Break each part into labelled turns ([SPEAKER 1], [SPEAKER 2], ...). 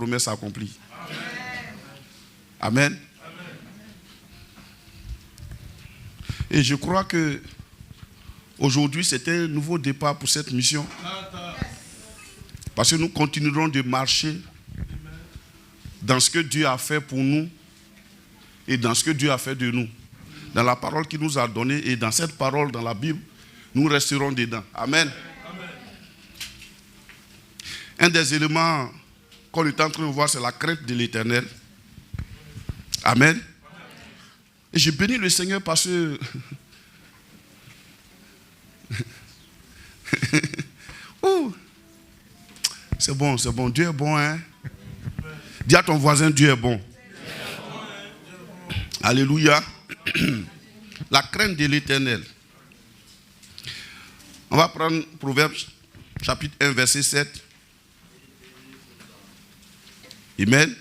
[SPEAKER 1] promesse accomplie. Amen. Et je crois que aujourd'hui, c'est un nouveau départ pour cette mission. Parce que nous continuerons de marcher dans ce que Dieu a fait pour nous et dans ce que Dieu a fait de nous. Dans la parole qu'il nous a donnée et dans cette parole dans la Bible, nous resterons dedans. Amen. Un des éléments qu'on est en train de voir, c'est la crainte de l'Éternel. Amen. Et je bénis le Seigneur parce que c'est bon, c'est bon. Dieu est bon, hein? Dis à ton voisin, Dieu est bon. Alléluia. La crainte de l'Éternel. On va prendre Proverbes chapitre 1, verset 7. Amen.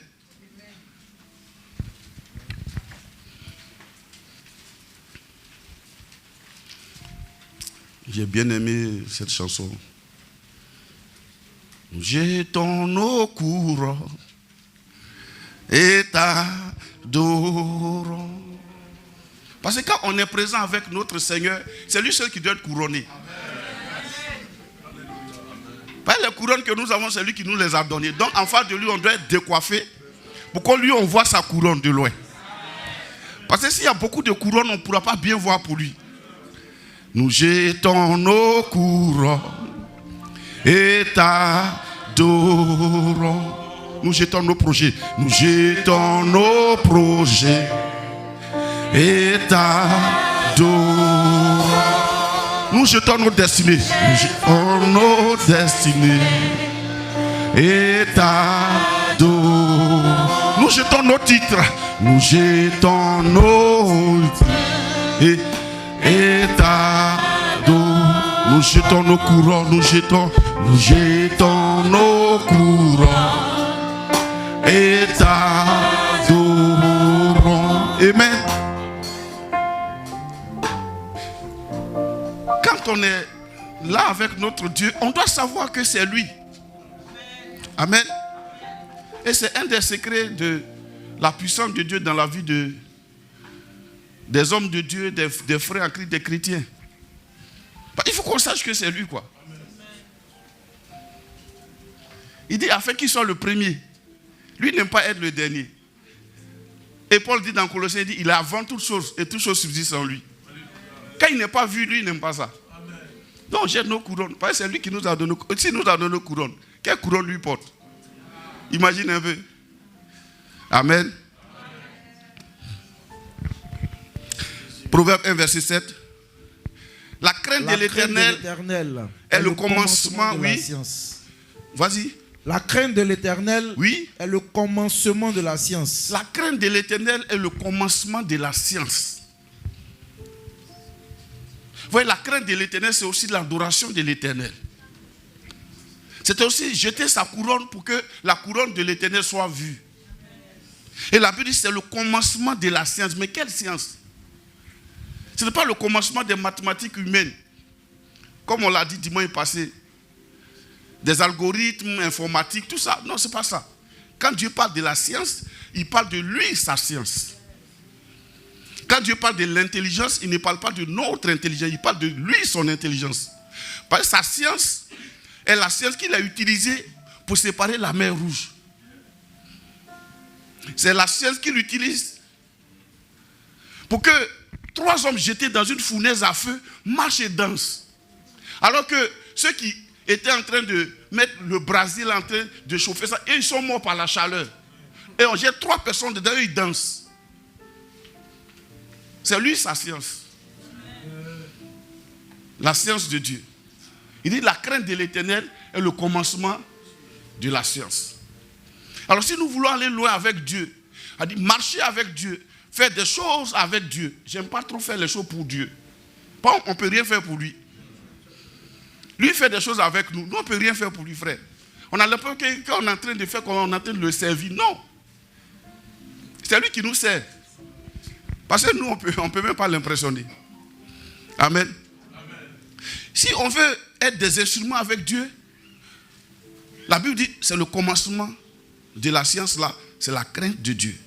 [SPEAKER 1] J'ai bien aimé cette chanson. Nous jetons nos couronnes et t'adorons. Parce que quand on est présent avec notre Seigneur, c'est lui seul qui doit être couronné. Pas les couronnes que nous avons, c'est lui qui nous les a données. Donc en face de lui, on doit être décoiffé pour que lui, on voit sa couronne de loin. Parce que s'il y a beaucoup de couronnes, on ne pourra pas bien voir pour lui. Nous jetons nos couronnes et t'adorons. Nous jetons nos projets. Nous jetons nos projets et t'adorons. Nous jetons nos destinées. Nous jetons nos destinées et t'adorons. Nous jetons nos titres. Nous jetons nos titres et t'adorons. Nous jetons nos couronnes. Nous jetons nos couronnes et t'adorons. Amen. Quand on est là avec notre Dieu, on doit savoir que c'est lui. Amen. Et c'est un des secrets de la puissance de Dieu dans la vie des hommes de Dieu, des frères en Christ, des chrétiens. Il faut qu'on sache que c'est lui, quoi. Il dit, afin qu'il soit le premier. Lui n'aime pas être le dernier. Et Paul dit dans Colossiens, il dit, il est avant toutes choses, et toutes choses subsistent en lui. Quand il n'est pas vu, lui, il n'aime pas ça. Donc, jette nos couronnes. Parce que c'est lui qui nous a donné. S'il nous a donné nos couronnes, quelle couronne lui porte? Imagine un peu. Amen. Proverbe 1, verset 7. La crainte de l'Éternel est le commencement,
[SPEAKER 2] de
[SPEAKER 1] oui.
[SPEAKER 2] la science.
[SPEAKER 1] Vas-y.
[SPEAKER 2] La crainte de l'Éternel,
[SPEAKER 1] oui,
[SPEAKER 2] est le commencement de la science.
[SPEAKER 1] La crainte de l'Éternel est le commencement de la science. Vous voyez, la crainte de l'Éternel, c'est aussi l'adoration de l'Éternel. C'est aussi jeter sa couronne pour que la couronne de l'Éternel soit vue. Et la Bible dit que c'est le commencement de la science. Mais quelle science? Ce n'est pas le commencement des mathématiques humaines. Comme on l'a dit dimanche passé. Des algorithmes informatiques, tout ça. Non, ce n'est pas ça. Quand Dieu parle de la science, il parle de lui, sa science. Quand Dieu parle de l'intelligence, il ne parle pas de notre intelligence, il parle de lui, son intelligence. Parce que sa science est la science qu'il a utilisée pour séparer la mer Rouge. C'est la science qu'il utilise pour que 3 hommes jetés dans une fournaise à feu marchent et dansent. Alors que ceux qui étaient en train de mettre le brasier en train de chauffer ça, et ils sont morts par la chaleur. Et on jette 3 personnes dedans et ils dansent. C'est lui sa science. La science de Dieu. Il dit la crainte de l'Éternel est le commencement de la science. Alors si nous voulons aller loin avec Dieu, il dit marcher avec Dieu, faire des choses avec Dieu. J'aime pas trop faire les choses pour Dieu. On ne peut rien faire pour lui. Lui fait des choses avec nous. Nous, on ne peut rien faire pour lui, frère. On a l'impression que quand on est en train de faire, qu'on est en train de le servir. Non. C'est lui qui nous sert. Parce que nous, on ne peut même pas l'impressionner. Amen. Amen. Si on veut être des instruments avec Dieu, la Bible dit c'est le commencement de la science là, c'est la crainte de Dieu.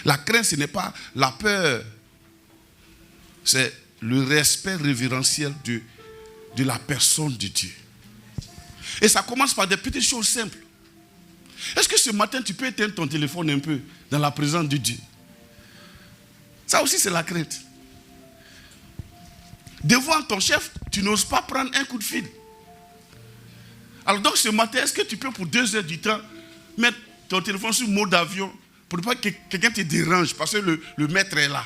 [SPEAKER 1] La crainte, ce n'est pas la peur, c'est le respect révérentiel de la personne de Dieu. Et ça commence par des petites choses simples. Est-ce que ce matin, tu peux éteindre ton téléphone un peu dans la présence de Dieu? Ça aussi, c'est la crainte. Devant ton chef, tu n'oses pas prendre un coup de fil. Alors donc ce matin, est-ce que tu peux pour 2 heures du temps mettre ton téléphone sur mode avion pour ne pas que quelqu'un te dérange parce que le maître est là?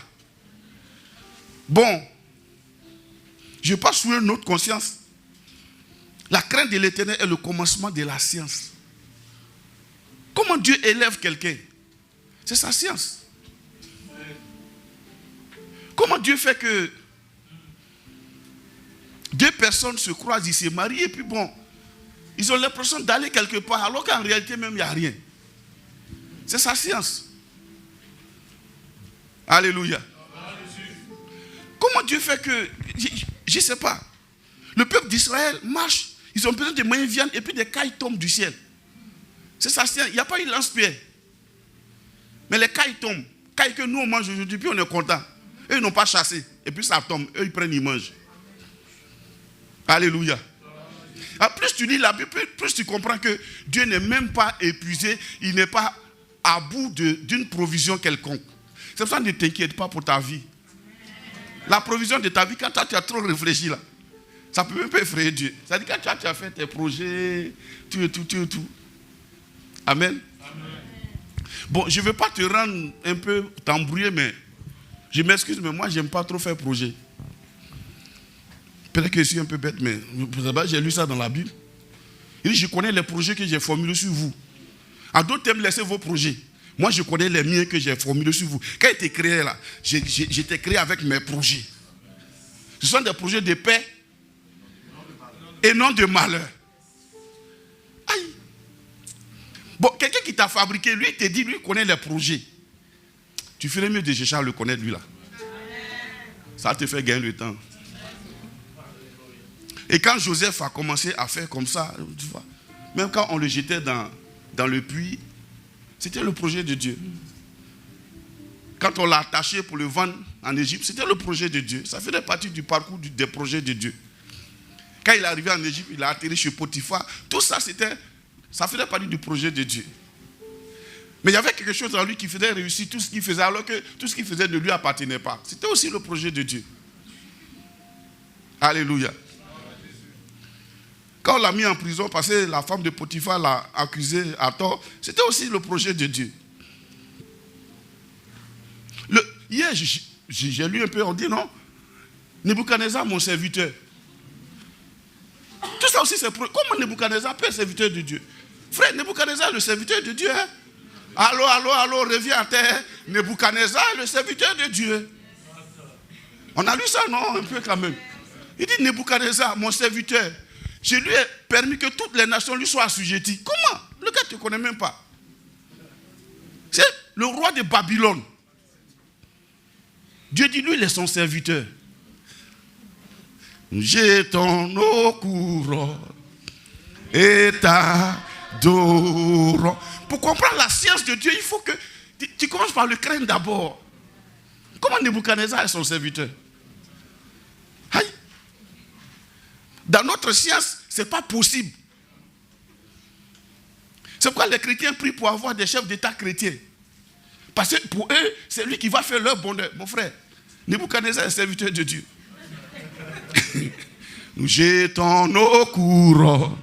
[SPEAKER 1] Bon, je passe sur une autre conscience. La crainte de l'Éternel est le commencement de la science. Comment Dieu élève quelqu'un? C'est sa science. Comment Dieu fait que 2 personnes se croisent, ils se marient et puis bon, ils ont l'impression d'aller quelque part alors qu'en réalité même il n'y a rien. C'est sa science. Alléluia. Comment Dieu fait que, je ne sais pas, le peuple d'Israël marche, ils ont besoin de moyens viande et puis des cailles tombent du ciel. C'est ça, il n'y a pas eu lance-pierre. Mais les cailles tombent. Cailles que nous on mange aujourd'hui, puis on est content. Eux ils n'ont pas chassé. Et puis ça tombe. Eux ils prennent, ils mangent. Alléluia. Alors, plus tu lis la Bible, plus tu comprends que Dieu n'est même pas épuisé. Il n'est pas à bout d'une provision quelconque. C'est pour ça que ne t'inquiète pas pour ta vie. La provision de ta vie, quand toi, tu as trop réfléchi là, ça peut même pas effrayer Dieu. Ça dit quand tu as fait tes projets, tout. Amen. Bon, je ne veux pas te rendre un peu t'embrouiller, mais je m'excuse, mais moi, je n'aime pas trop faire projet. Peut-être que je suis un peu bête, mais j'ai lu ça dans la Bible. Il dit, je connais les projets que j'ai formulés sur vous. À d'autres thèmes, laissez vos projets. Moi, je connais les miens que j'ai formulés sur vous. Quand j'étais créé là, j'étais créé avec mes projets. Ce sont des projets de paix et non de malheur. Aïe. Bon, quelqu'un qui t'a fabriqué, lui, il te dit, lui, il connaît les projets. Tu ferais mieux de chercher à le connaître, lui, là. Ça te fait gagner le temps. Et quand Joseph a commencé à faire comme ça, tu vois, même quand on le jetait dans le puits, c'était le projet de Dieu. Quand on l'a attaché pour le vendre en Égypte, c'était le projet de Dieu. Ça faisait partie du parcours des projets de Dieu. Quand il est arrivé en Égypte, il a atterri chez Potiphar. Tout ça, ça faisait partie du projet de Dieu. Mais il y avait quelque chose en lui qui faisait réussir tout ce qu'il faisait, alors que tout ce qu'il faisait ne lui appartenait pas. C'était aussi le projet de Dieu. Alléluia. Quand on l'a mis en prison parce que la femme de Potiphar l'a accusé à tort, c'était aussi le projet de Dieu. Hier, j'ai lu un peu, on dit non, Nebuchadnezzar, mon serviteur. Tout ça aussi, c'est comment Nebuchadnezzar peut être serviteur de Dieu? Frère, Nebuchadnezzar, le serviteur de Dieu. Hein? Allô, reviens à terre. Nebuchadnezzar, le serviteur de Dieu. On a lu ça, non? Un peu quand même. Il dit, Nebuchadnezzar, mon serviteur, je lui ai permis que toutes les nations lui soient assujetties. Comment? Le gars ne te connaît même pas. C'est le roi de Babylone. Dieu dit, lui, il est son serviteur. Jetons nos couronnes et t'adorons. Pour comprendre la science de Dieu, il faut que tu commences par le craindre d'abord. Comment Nebuchadnezzar est son serviteur? Aïe. Dans notre science, ce n'est pas possible. C'est pourquoi les chrétiens prient pour avoir des chefs d'État chrétiens. Parce que pour eux, c'est lui qui va faire leur bonheur. Mon frère, Nebuchadnezzar est serviteur de Dieu. Nous jetons nos couronnes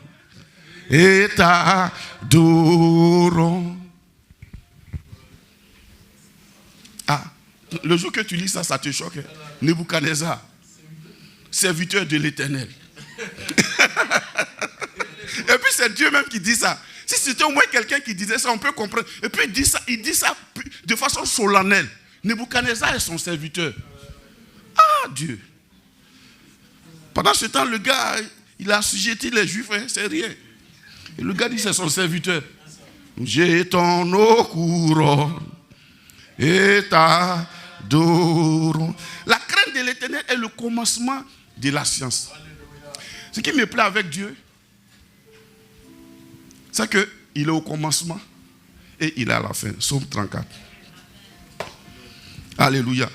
[SPEAKER 1] et t'adorons. Ah, le jour que tu lis ça, ça te choque. Nebuchadnezzar, serviteur de l'Éternel. Et puis c'est Dieu même qui dit ça. Si c'était au moins quelqu'un qui disait ça, on peut comprendre. Et puis il dit ça de façon solennelle. Nebuchadnezzar est son serviteur. Ah, Dieu. Pendant ce temps, le gars, il a assujetti les Juifs, hein, c'est rien. Et le gars dit c'est son serviteur. Jetons nos couronnes et t'adorons. La crainte de l'Éternel est le commencement de la science. Ce qui me plaît avec Dieu, c'est qu'il est au commencement et il est à la fin. Psaume 34. Alléluia.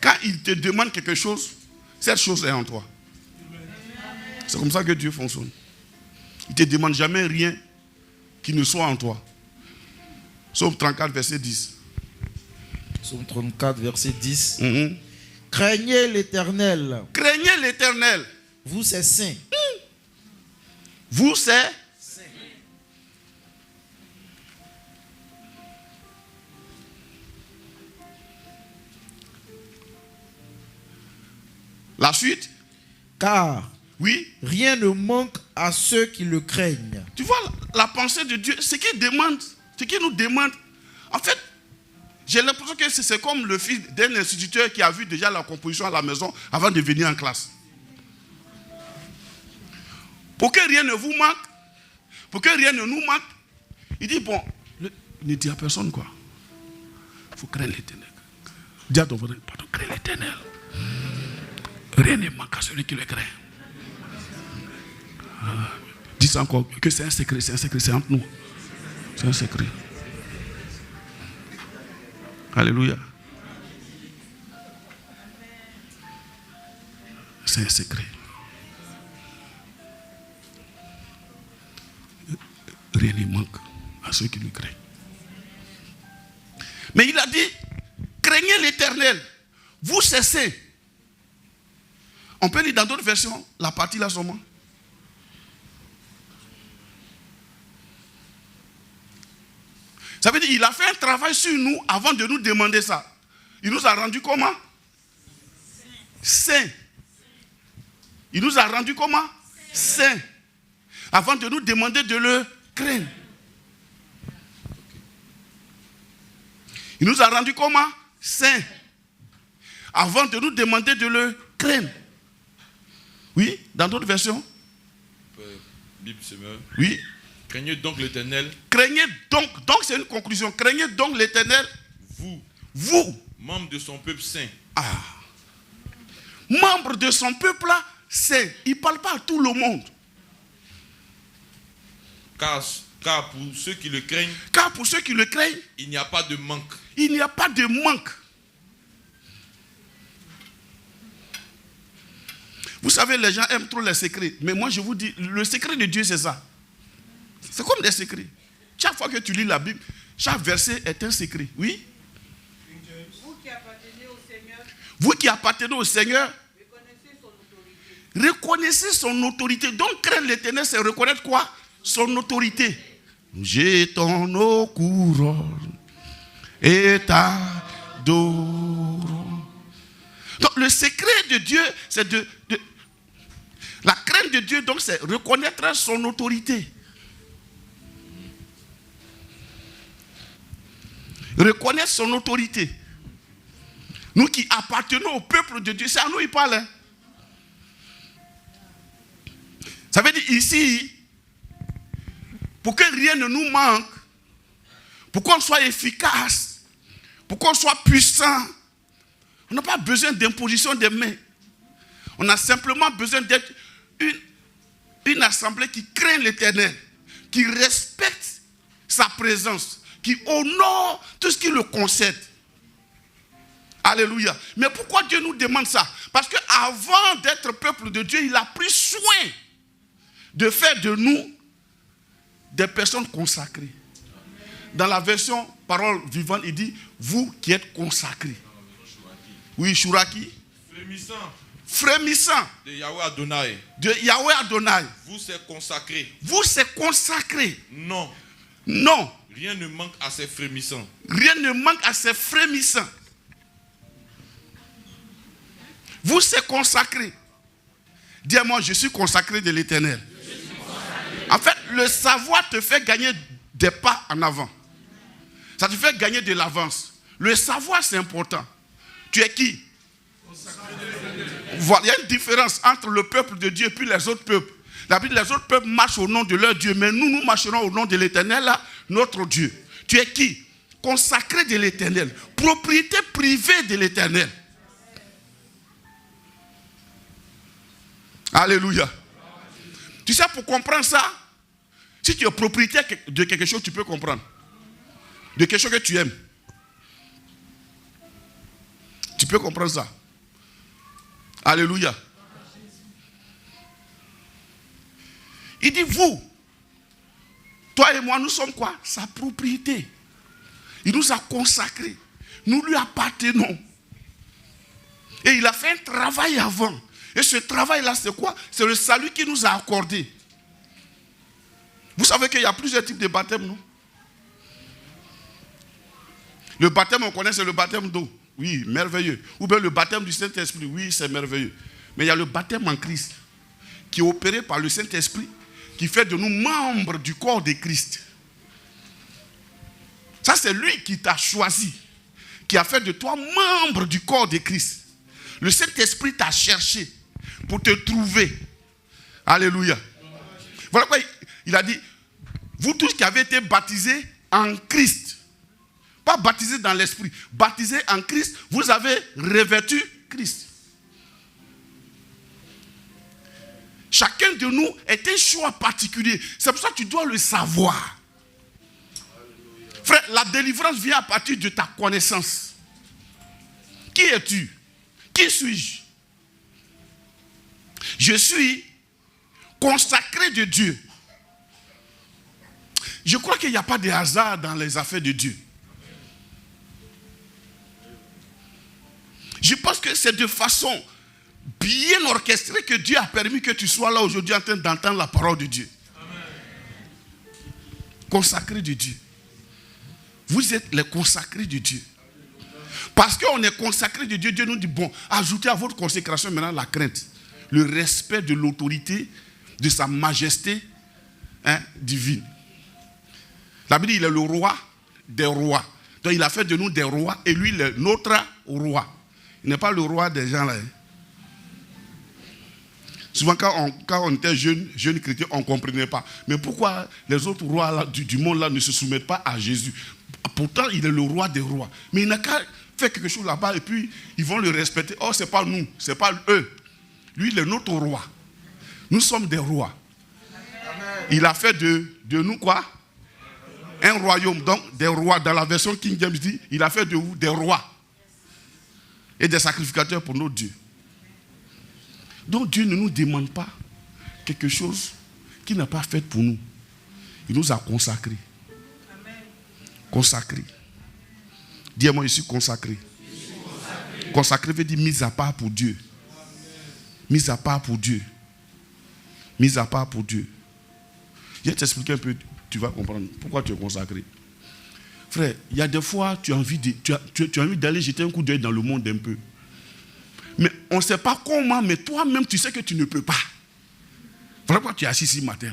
[SPEAKER 1] Quand il te demande quelque chose, cette chose est en toi. C'est comme ça que Dieu fonctionne. Il ne te demande jamais rien qui ne soit en toi. Psaume 34, verset 10.
[SPEAKER 2] Psaume 34, verset 10. Craignez l'Éternel.
[SPEAKER 1] Craignez l'Éternel.
[SPEAKER 2] Vous, c'est saint.
[SPEAKER 1] Vous, c'est
[SPEAKER 2] saint.
[SPEAKER 1] La suite.
[SPEAKER 2] Car
[SPEAKER 1] oui,
[SPEAKER 2] rien ne manque à ceux qui le craignent.
[SPEAKER 1] Tu vois la pensée de Dieu, ce qu'il demande, ce qu'il nous demande. En fait, j'ai l'impression que c'est comme le fils d'un instituteur qui a vu déjà la composition à la maison avant de venir en classe. Pour que rien ne vous manque, pour que rien ne nous manque, il dit, bon, ne dis à personne quoi. Il faut craindre l'Éternel. Dis à ton frère, pardon, crains l'Éternel. Rien ne manque à celui qui le craint. Dis ça encore, que c'est un secret, c'est entre nous. C'est un secret. Alléluia. C'est un secret. Rien ne manque à ceux qui lui craignent. Mais il a dit, craignez l'Éternel, vous cessez. On peut lire dans d'autres versions, la partie là seulement. Ça veut dire qu'il a fait un travail sur nous avant de nous demander ça. Il nous a rendu comment? Saints. Il nous a rendu comment? Saints. Avant de nous demander de le craindre. Il nous a rendu comment? Saints. Avant de nous demander de le craindre. Oui, dans d'autres versions.
[SPEAKER 3] Bible Semeur.
[SPEAKER 1] Oui.
[SPEAKER 3] Craignez donc l'Éternel.
[SPEAKER 1] Craignez donc c'est une conclusion. Craignez donc l'Éternel. Vous.
[SPEAKER 3] Membres de son peuple saint.
[SPEAKER 1] Membres de son peuple là, saint. Il ne parle pas à tout le monde.
[SPEAKER 3] Car pour ceux qui le craignent.
[SPEAKER 1] Car pour ceux qui le craignent.
[SPEAKER 3] Il n'y a pas de manque.
[SPEAKER 1] Il n'y a pas de manque. Vous savez, les gens aiment trop les secrets. Mais moi, je vous dis, le secret de Dieu, c'est ça. C'est comme des secrets. Chaque fois que tu lis la Bible, chaque verset est un secret. Oui?
[SPEAKER 4] Vous qui appartenez au Seigneur.
[SPEAKER 1] Vous qui appartenez au Seigneur.
[SPEAKER 4] Reconnaissez son autorité.
[SPEAKER 1] Reconnaissez son autorité. Donc, craindre l'Éternel, c'est reconnaître quoi? Son autorité. Jetons nos couronnes et t'adorons. Donc, le secret de Dieu, c'est la crainte de Dieu, donc, c'est reconnaître son autorité. Reconnaître son autorité. Nous qui appartenons au peuple de Dieu, c'est à nous il parle. Hein? Ça veut dire ici, pour que rien ne nous manque, pour qu'on soit efficace, pour qu'on soit puissant, on n'a pas besoin d'imposition des mains. On a simplement besoin d'être une assemblée qui craint l'Éternel, qui respecte sa présence, qui honore tout ce qui le concerne. Alléluia. Mais pourquoi Dieu nous demande ça? Parce qu'avant d'être peuple de Dieu, il a pris soin de faire de nous des personnes consacrées. Dans la version parole vivante, il dit, vous qui êtes consacrés. Oui, Shuraki. Frémissant.
[SPEAKER 3] De Yahweh Adonai.
[SPEAKER 1] De Yahweh Adonai.
[SPEAKER 3] Vous c'est consacré.
[SPEAKER 1] Vous c'est consacré.
[SPEAKER 3] Non.
[SPEAKER 1] Non.
[SPEAKER 3] Rien ne manque à ces frémissants.
[SPEAKER 1] Rien ne manque à ces frémissants. Vous c'est consacré. Dis-moi, je suis consacré de l'Éternel. En fait, le savoir te fait gagner des pas en avant. Ça te fait gagner de l'avance. Le savoir, c'est important. Tu es qui? Voilà, il y a une différence entre le peuple de Dieu et puis les autres peuples. D'habitude, les autres peuples marchent au nom de leur Dieu, mais nous marcherons au nom de l'Éternel, notre Dieu. Tu es qui? Consacré de l'Éternel. Propriété privée de l'Éternel. Alléluia. Tu sais, pour comprendre ça, si tu es propriétaire de quelque chose, tu peux comprendre. De quelque chose que tu aimes. Tu peux comprendre ça. Alléluia. Il dit, vous, toi et moi, nous sommes quoi? Sa propriété. Il nous a consacrés. Nous lui appartenons. Et il a fait un travail avant. Et ce travail-là, c'est quoi? C'est le salut qu'il nous a accordé. Vous savez qu'il y a plusieurs types de baptêmes, non? Le baptême, on connaît, c'est le baptême d'eau. Oui, merveilleux. Ou bien le baptême du Saint-Esprit. Oui, c'est merveilleux. Mais il y a le baptême en Christ, qui est opéré par le Saint-Esprit, qui fait de nous membres du corps de Christ. Ça, c'est lui qui t'a choisi, qui a fait de toi membre du corps de Christ. Le Saint-Esprit t'a cherché pour te trouver. Alléluia. Voilà quoi il a dit, vous tous qui avez été baptisés en Christ, pas baptisés dans l'esprit, baptisés en Christ, vous avez revêtu Christ. Chacun de nous est un choix particulier. C'est pour ça que tu dois le savoir. Frère, la délivrance vient à partir de ta connaissance. Qui es-tu? Qui suis-je? Je suis consacré de Dieu. Je crois qu'il n'y a pas de hasard dans les affaires de Dieu. Je pense que c'est de façon bien orchestrée que Dieu a permis que tu sois là aujourd'hui en train d'entendre la parole de Dieu. Amen. Consacré de Dieu. Vous êtes les consacrés de Dieu. Parce qu'on est consacré de Dieu, Dieu nous dit, bon, ajoutez à votre consécration maintenant la crainte, le respect de l'autorité, de sa majesté divine. La Bible dit, il est le roi des rois. Donc il a fait de nous des rois et lui, il est notre roi. Il n'est pas le roi des gens là. Souvent quand on était jeune chrétien, on ne comprenait pas. Mais pourquoi les autres rois là, du monde là ne se soumettent pas à Jésus? Pourtant, il est le roi des rois. Mais il n'a qu'à faire quelque chose là-bas et puis ils vont le respecter. Oh, ce n'est pas nous, ce n'est pas eux. Lui, il est notre roi. Nous sommes des rois. Amen. Il a fait de nous quoi? Un royaume. Donc, des rois. Dans la version King James dit, il a fait de vous des rois. Et des sacrificateurs pour notre Dieu. Donc Dieu ne nous demande pas quelque chose qu'il n'a pas fait pour nous. Il nous a consacrés. Consacré. Dis-moi, je suis consacré. Consacré veut dire mis à part pour Dieu. Mis à part pour Dieu. Mis à part pour Dieu. Je vais t'expliquer un peu, tu vas comprendre pourquoi tu es consacré. Frère, il y a des fois, tu as envie d'aller jeter un coup d'œil dans le monde un peu. Mais on ne sait pas comment, mais toi-même, tu sais que tu ne peux pas. Voilà pourquoi tu es assis ici matin.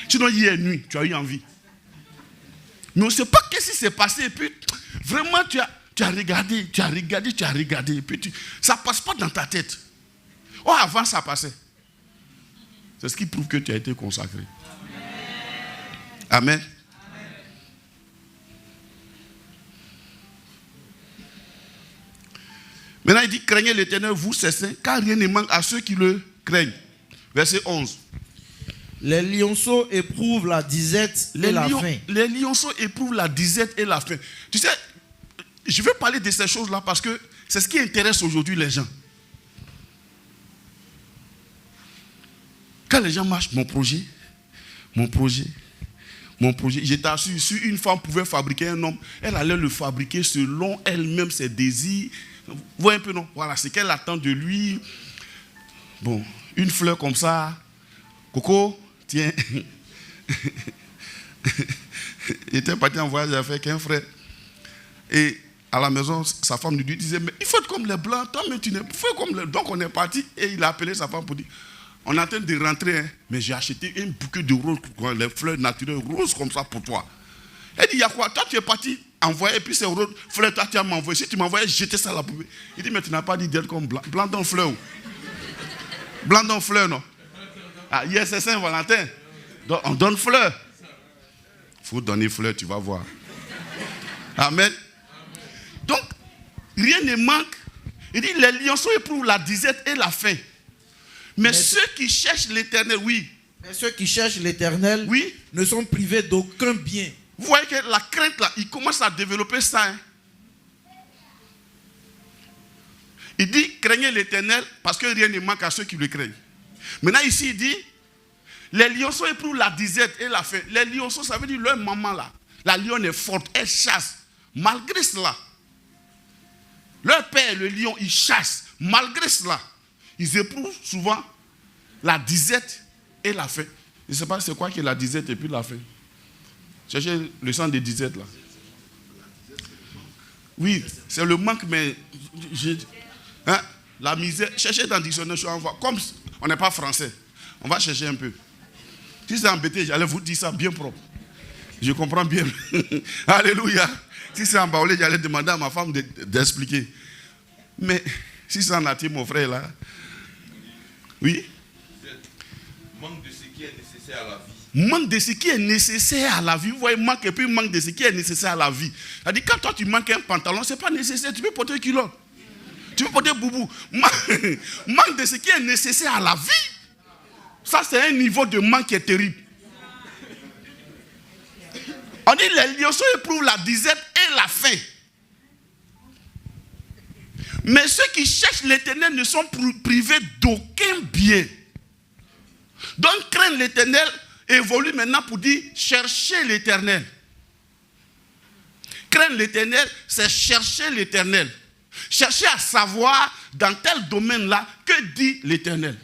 [SPEAKER 1] Sinon, hier nuit, tu as eu envie. Mais on ne sait pas qu'est-ce qui s'est passé. Et puis, vraiment, tu as regardé. Et puis, ça ne passe pas dans ta tête. Oh, avant, ça passait. C'est ce qui prouve que tu as été consacré. Amen. Amen. Maintenant, il dit, craignez l'Éternel, vous, c'est saints, car rien ne manque à ceux qui le craignent. Verset 11.
[SPEAKER 2] Les lionceaux éprouvent la disette et la faim.
[SPEAKER 1] Les lionceaux éprouvent la disette et la faim. Tu sais, je veux parler de ces choses-là parce que c'est ce qui intéresse aujourd'hui les gens. Quand les gens marchent, mon projet. J'étais assis, si une femme pouvait fabriquer un homme, elle allait le fabriquer selon elle-même ses désirs. Vous voyez un peu, non? Voilà, c'est qu'elle attend de lui. Bon, une fleur comme ça. Coco, tiens. J'étais parti en voyage avec un frère. Et à la maison, sa femme lui disait, mais il faut être comme les blancs, toi, mais tu n'es pas comme les... Donc on est parti et il a appelé sa femme pour dire, on est en train de rentrer, hein, mais j'ai acheté un bouquet de roses, les fleurs naturelles roses comme ça pour toi. Elle dit, il y a quoi? Toi, tu es parti envoyer, et puis ces roses, fleurs, toi, tu as m'envoyé. Si tu m'envoyais, jeter ça à la poubelle. Il dit, mais tu n'as pas dit d'être comme blanc. Blanc dans fleur. Blanc dans fleur, non? Ah, hier, c'est Saint-Valentin. Donc, on donne fleur. Il faut donner fleur, tu vas voir. Amen. Donc, rien ne manque. Il dit, les lionceaux éprouvent la disette et la faim. Mais ceux qui cherchent l'Éternel, oui.
[SPEAKER 2] Mais ceux qui cherchent l'Éternel
[SPEAKER 1] Oui.
[SPEAKER 2] ne sont privés d'aucun bien.
[SPEAKER 1] Vous voyez que la crainte là, il commence à développer ça. Hein. Il dit, craignez l'Éternel parce que rien ne manque à ceux qui le craignent. Maintenant ici, il dit, les lionceaux éprouvent la disette et la faim. Les lionceaux, ça veut dire leur maman là. La lionne est forte, elle chasse. Malgré cela, leur père, le lion, il chasse. Malgré cela, ils éprouvent souvent la disette et la faim. Je ne sais pas c'est quoi que la disette et puis la faim. Cherchez le sens des disettes là. Oui, c'est le manque, mais hein, la misère. Cherchez dans le dictionnaire, je envoie. Comme on n'est pas français, on va chercher un peu. Si c'est embêté, j'allais vous dire ça bien propre. Je comprends bien. Alléluia. Si c'est en baoulé, j'allais demander à ma femme d'expliquer. Mais si c'est en natif, mon frère là. Oui.
[SPEAKER 3] Manque de ce qui est nécessaire à la vie.
[SPEAKER 1] Manque de ce qui est nécessaire à la vie. Vous voyez, manque et puis manque de ce qui est nécessaire à la vie. C'est-à-dire, quand toi tu manques un pantalon, ce n'est pas nécessaire. Tu peux porter un culotte. Tu peux porter boubou. Manque de ce qui est nécessaire à la vie. Ça, c'est un niveau de manque qui est terrible. On dit les lionceaux éprouvent la disette et la faim. Mais ceux qui cherchent l'Éternel ne sont privés d'aucun bien. Donc craindre l'Éternel évolue maintenant pour dire chercher l'Éternel. Craindre l'Éternel, c'est chercher l'Éternel. Chercher à savoir dans tel domaine-là que dit l'Éternel.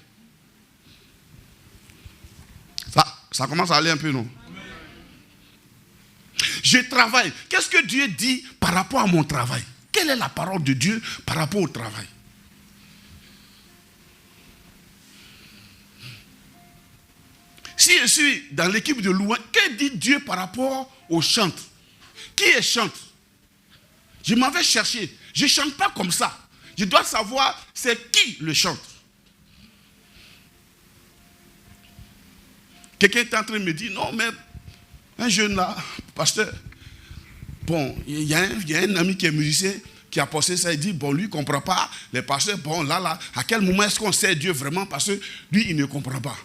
[SPEAKER 1] Ça commence à aller un peu, non? Je travaille. Qu'est-ce que Dieu dit par rapport à mon travail? Quelle est la parole de Dieu par rapport au travail? Si je suis dans l'équipe de louange, que dit Dieu par rapport au chantre? Qui est chantre? Je m'en vais chercher. Je ne chante pas comme ça. Je dois savoir c'est qui le chante. Quelqu'un est en train de me dire, non mais un jeune là, pasteur, bon, il y a un ami qui est musicien qui a posté ça, il dit, bon, lui, il ne comprend pas, les pasteurs, bon, là, à quel moment est-ce qu'on sait Dieu vraiment, parce que lui, il ne comprend pas.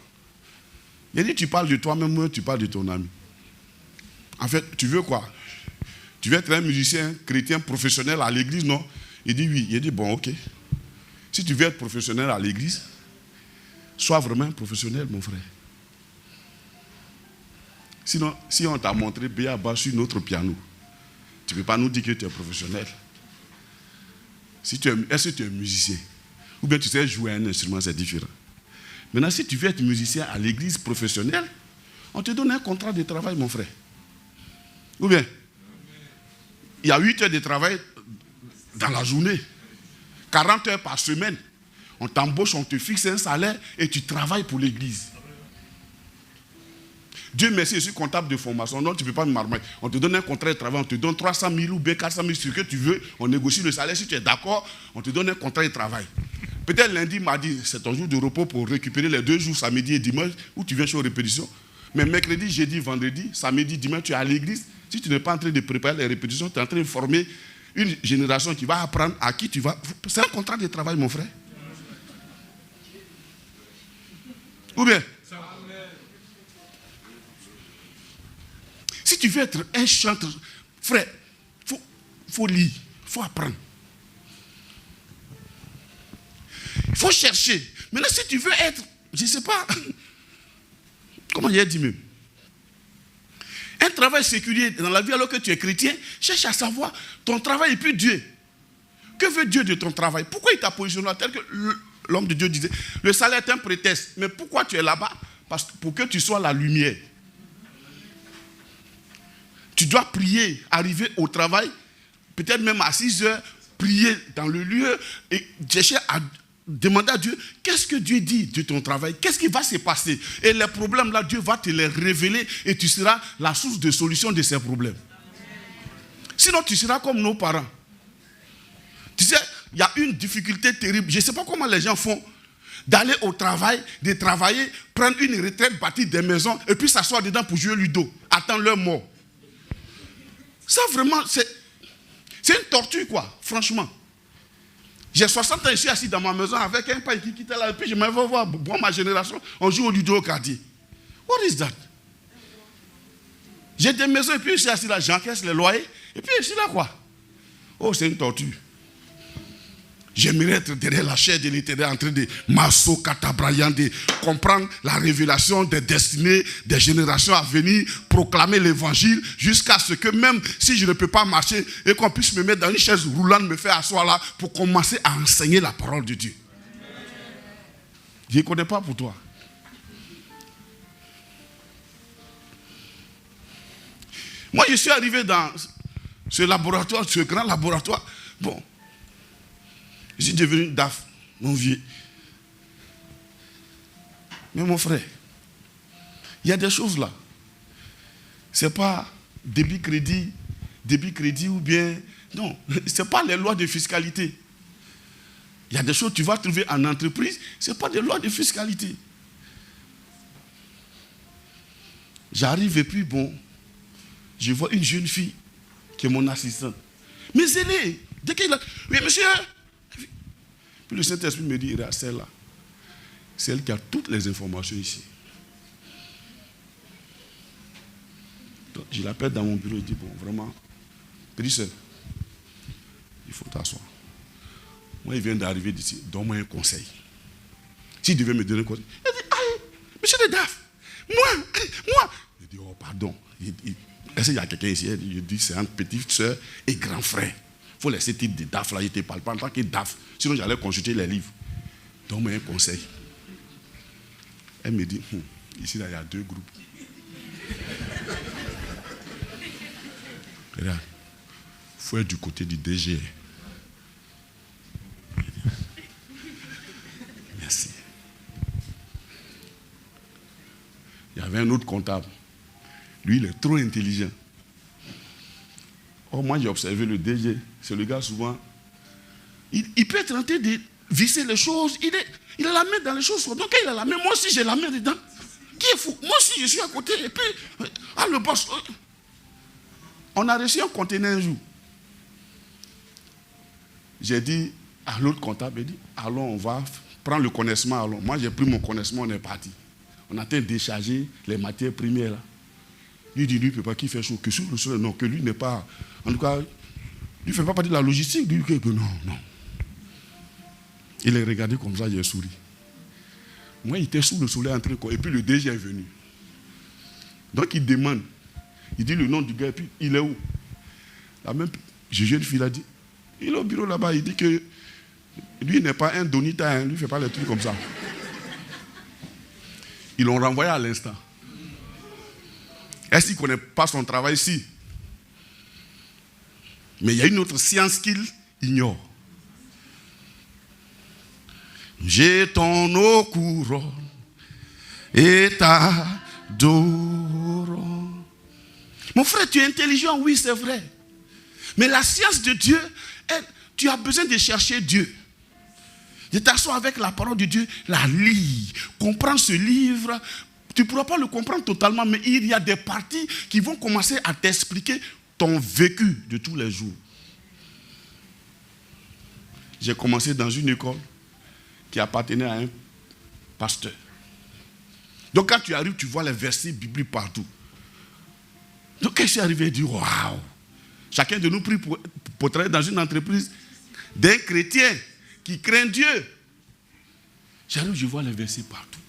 [SPEAKER 1] Il dit, tu parles de toi-même, tu parles de ton ami. En fait, tu veux quoi? Tu veux être un musicien chrétien professionnel à l'église, non? Il dit oui. Il dit, bon, ok. Si tu veux être professionnel à l'église, sois vraiment un professionnel, mon frère. Sinon, si on t'a montré Béaba sur notre piano, tu ne peux pas nous dire que tu es professionnel. Est-ce que tu es musicien? Ou bien tu sais jouer un instrument, c'est différent. Maintenant, si tu veux être musicien à l'église professionnelle, on te donne un contrat de travail, mon frère. Ou bien, il y a 8 heures de travail dans la journée, 40 heures par semaine. On t'embauche, on te fixe un salaire et tu travailles pour l'église. Dieu merci, je suis comptable de formation. Non, tu ne peux pas me marmer. On te donne un contrat de travail, on te donne 300 000 ou bien 400 000, ce que tu veux. On négocie le salaire. Si tu es d'accord, on te donne un contrat de travail. Peut-être lundi, mardi, c'est ton jour de repos pour récupérer les 2 jours, samedi et dimanche, où tu viens chez aux répétitions. Mais mercredi, jeudi, vendredi, samedi, dimanche, tu es à l'église. Si tu n'es pas en train de préparer les répétitions, tu es en train de former une génération qui va apprendre à qui tu vas. C'est un contrat de travail, mon frère. Ou bien, si tu veux être un chanteur, frère, faut lire, il faut apprendre. Il faut chercher. Maintenant, si tu veux être, je ne sais pas, comment il a dit même, un travail séculier dans la vie alors que tu es chrétien, cherche à savoir ton travail et puis Dieu. Que veut Dieu de ton travail? Pourquoi il t'a positionné là tel que l'homme de Dieu disait? Le salaire est un prétexte. Mais pourquoi tu es là-bas? Parce que pour que tu sois la lumière. Tu dois prier, arriver au travail, peut-être même à 6 heures, prier dans le lieu et chercher à demander à Dieu, qu'est-ce que Dieu dit de ton travail? Qu'est-ce qui va se passer? Et les problèmes là, Dieu va te les révéler et tu seras la source de solution de ces problèmes. Sinon, tu seras comme nos parents. Tu sais, il y a une difficulté terrible. Je ne sais pas comment les gens font d'aller au travail, de travailler, prendre une retraite, bâtir des maisons et puis s'asseoir dedans pour jouer ludo, attendre leur mort. Ça vraiment, c'est une torture quoi, franchement. J'ai 60 ans, je suis assis dans ma maison avec un père qui quittait là, et puis je m'en vais voir, ma génération, on joue au ludo au quartier. What is that? J'ai des maisons, et puis je suis assis là, j'encaisse les loyers, et puis je suis là quoi? Oh, c'est une torture. J'aimerais être derrière la chair de l'Éternel en train de masso katabrayan, de comprendre la révélation des destinées des générations à venir, proclamer l'évangile jusqu'à ce que même si je ne peux pas marcher et qu'on puisse me mettre dans une chaise roulante, me faire asseoir là pour commencer à enseigner la parole de Dieu. Je ne connais pas pour toi. Moi, je suis arrivé dans ce laboratoire, ce grand laboratoire. Bon. Je suis devenu DAF, mon vieux. Mais mon frère, il y a des choses là. Ce n'est pas débit crédit ou bien... Non, ce n'est pas les lois de fiscalité. Il y a des choses que tu vas trouver en entreprise, ce n'est pas des lois de fiscalité. J'arrive et puis bon, je vois une jeune fille qui est mon assistante. Mais elle est, dès qu'il a... Oui, monsieur... Puis le Saint-Esprit me dit, celle-là, c'est elle qui a toutes les informations ici. Donc, je l'appelle dans mon bureau et dis, bon, vraiment, petit sœur, il faut t'asseoir. Moi, il vient d'arriver d'ici, donne-moi un conseil. S'il devait me donner un conseil, il dit, allez, monsieur le DAF, moi. Il dit, oh, pardon. Est-ce qu'il y a quelqu'un ici? Il dit, c'est entre petite sœur et grand frère. Il faut laisser titre de DAF là, il ne te parle pas en tant que DAF. Sinon, j'allais consulter les livres. Donne-moi un conseil. Elle me dit, ici, là, il y a 2 groupes. Regarde, il faut être du côté du DG. Merci. Il y avait un autre comptable. Lui, il est trop intelligent. Oh, moi, j'ai observé le DG. C'est le gars, souvent, il peut être en train de visser les choses. Il a la main dans les choses. Donc, quand il a la main, moi aussi, j'ai la main dedans. Qui est fou? Moi aussi, je suis à côté. Et puis, le boss. On a reçu un conteneur un jour. J'ai dit à l'autre comptable, il dit, allons, on va prendre le connaissement. Allons. Moi, j'ai pris mon connaissement, on est parti. On a en train de décharger les matières premières. Là. Lui dit, lui, il ne peut pas qu'il fait chaud. Que sur le sol, non, que lui n'est pas... En tout cas, lui ne fait pas partie de la logistique. Lui, que non. Il est regardé comme ça, il a souri. Moi, il était sous le soleil en train de... Et puis le DG est venu. Donc, il demande. Il dit le nom du gars, et puis il est où? La même jeune fille a dit, il est au bureau là-bas, il dit que lui n'est pas un donita, lui ne fait pas les trucs comme ça. Ils l'ont renvoyé à l'instant. Est-ce qu'il ne connaît pas son travail ici? Mais il y a une autre science qu'il ignore. J'ai ton eau couronne et t'adorons. Mon frère, tu es intelligent, oui, c'est vrai. Mais la science de Dieu, tu as besoin de chercher Dieu. De t'asseoir avec la parole de Dieu, la lire, comprendre ce livre. Tu ne pourras pas le comprendre totalement, mais il y a des parties qui vont commencer à t'expliquer ton vécu de tous les jours. J'ai commencé dans une école qui appartenait à un pasteur. Donc quand tu arrives, tu vois les versets bibliques partout. Donc quand je suis arrivé, je dis, waouh! Chacun de nous prie pour travailler dans une entreprise d'un chrétien qui craint Dieu. J'arrive, je vois les versets partout.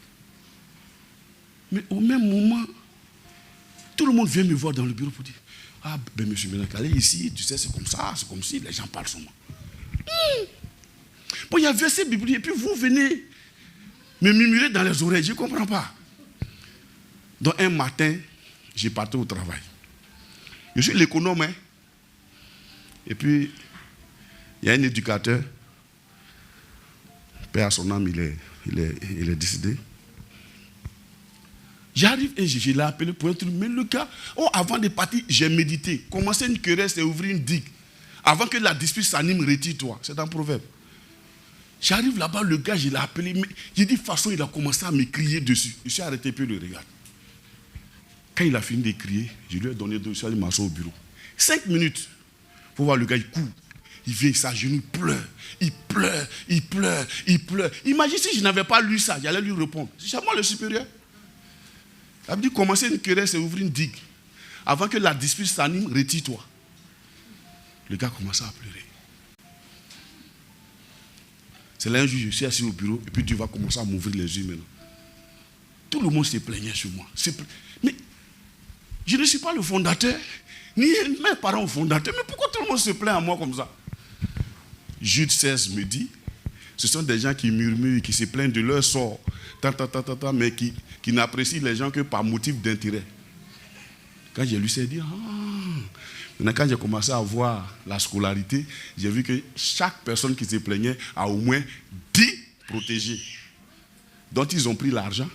[SPEAKER 1] Mais au même moment, tout le monde vient me voir dans le bureau pour dire, ah ben monsieur Ménacalé, ici, tu sais, c'est comme ça, c'est comme si les gens parlent seulement. Bon, il y a verset biblique, et puis vous venez me murmurer dans les oreilles, je ne comprends pas. Donc un matin, j'ai parti au travail. Je suis l'économe, hein. Et puis, il y a un éducateur, père à son âme, il est décédé. J'arrive et je l'ai appelé pour un truc. Mais le gars, avant de partir, j'ai médité. Commencer une querelle, c'est ouvrir une digue. Avant que la dispute s'anime, retire-toi. C'est un proverbe. J'arrive là-bas, le gars, je l'ai appelé. Mais j'ai dit, de toute façon, il a commencé à me crier dessus. Je suis arrêté, puis le regarde. Quand il a fini de crier, je lui ai donné 2, je suis allé m'asseoir au bureau. 5 minutes. Il faut voir le gars, il court. Il vient, il s'agenouille, il pleure. Il pleure, il pleure, il pleure. Imagine si je n'avais pas lu ça, j'allais lui répondre. C'est moi le supérieur. Il a dit, commencer une querelle, c'est ouvrir une digue. Avant que la dispute s'anime, retire-toi. Le gars commençait à pleurer. C'est là un jour, je suis assis au bureau, et puis Dieu va commencer à m'ouvrir les yeux maintenant. Tout le monde se plaignait sur moi. Mais je ne suis pas le fondateur, ni mes parents fondateurs. Mais pourquoi tout le monde se plaint à moi comme ça? Jude 16 me dit, ce sont des gens qui murmurent, qui se plaignent de leur sort, mais qui n'apprécient les gens que par motif d'intérêt. Quand j'ai lu ça, j'ai dit, maintenant quand j'ai commencé à voir la scolarité, j'ai vu que chaque personne qui se plaignait a au moins 10 protégés, dont ils ont pris l'argent,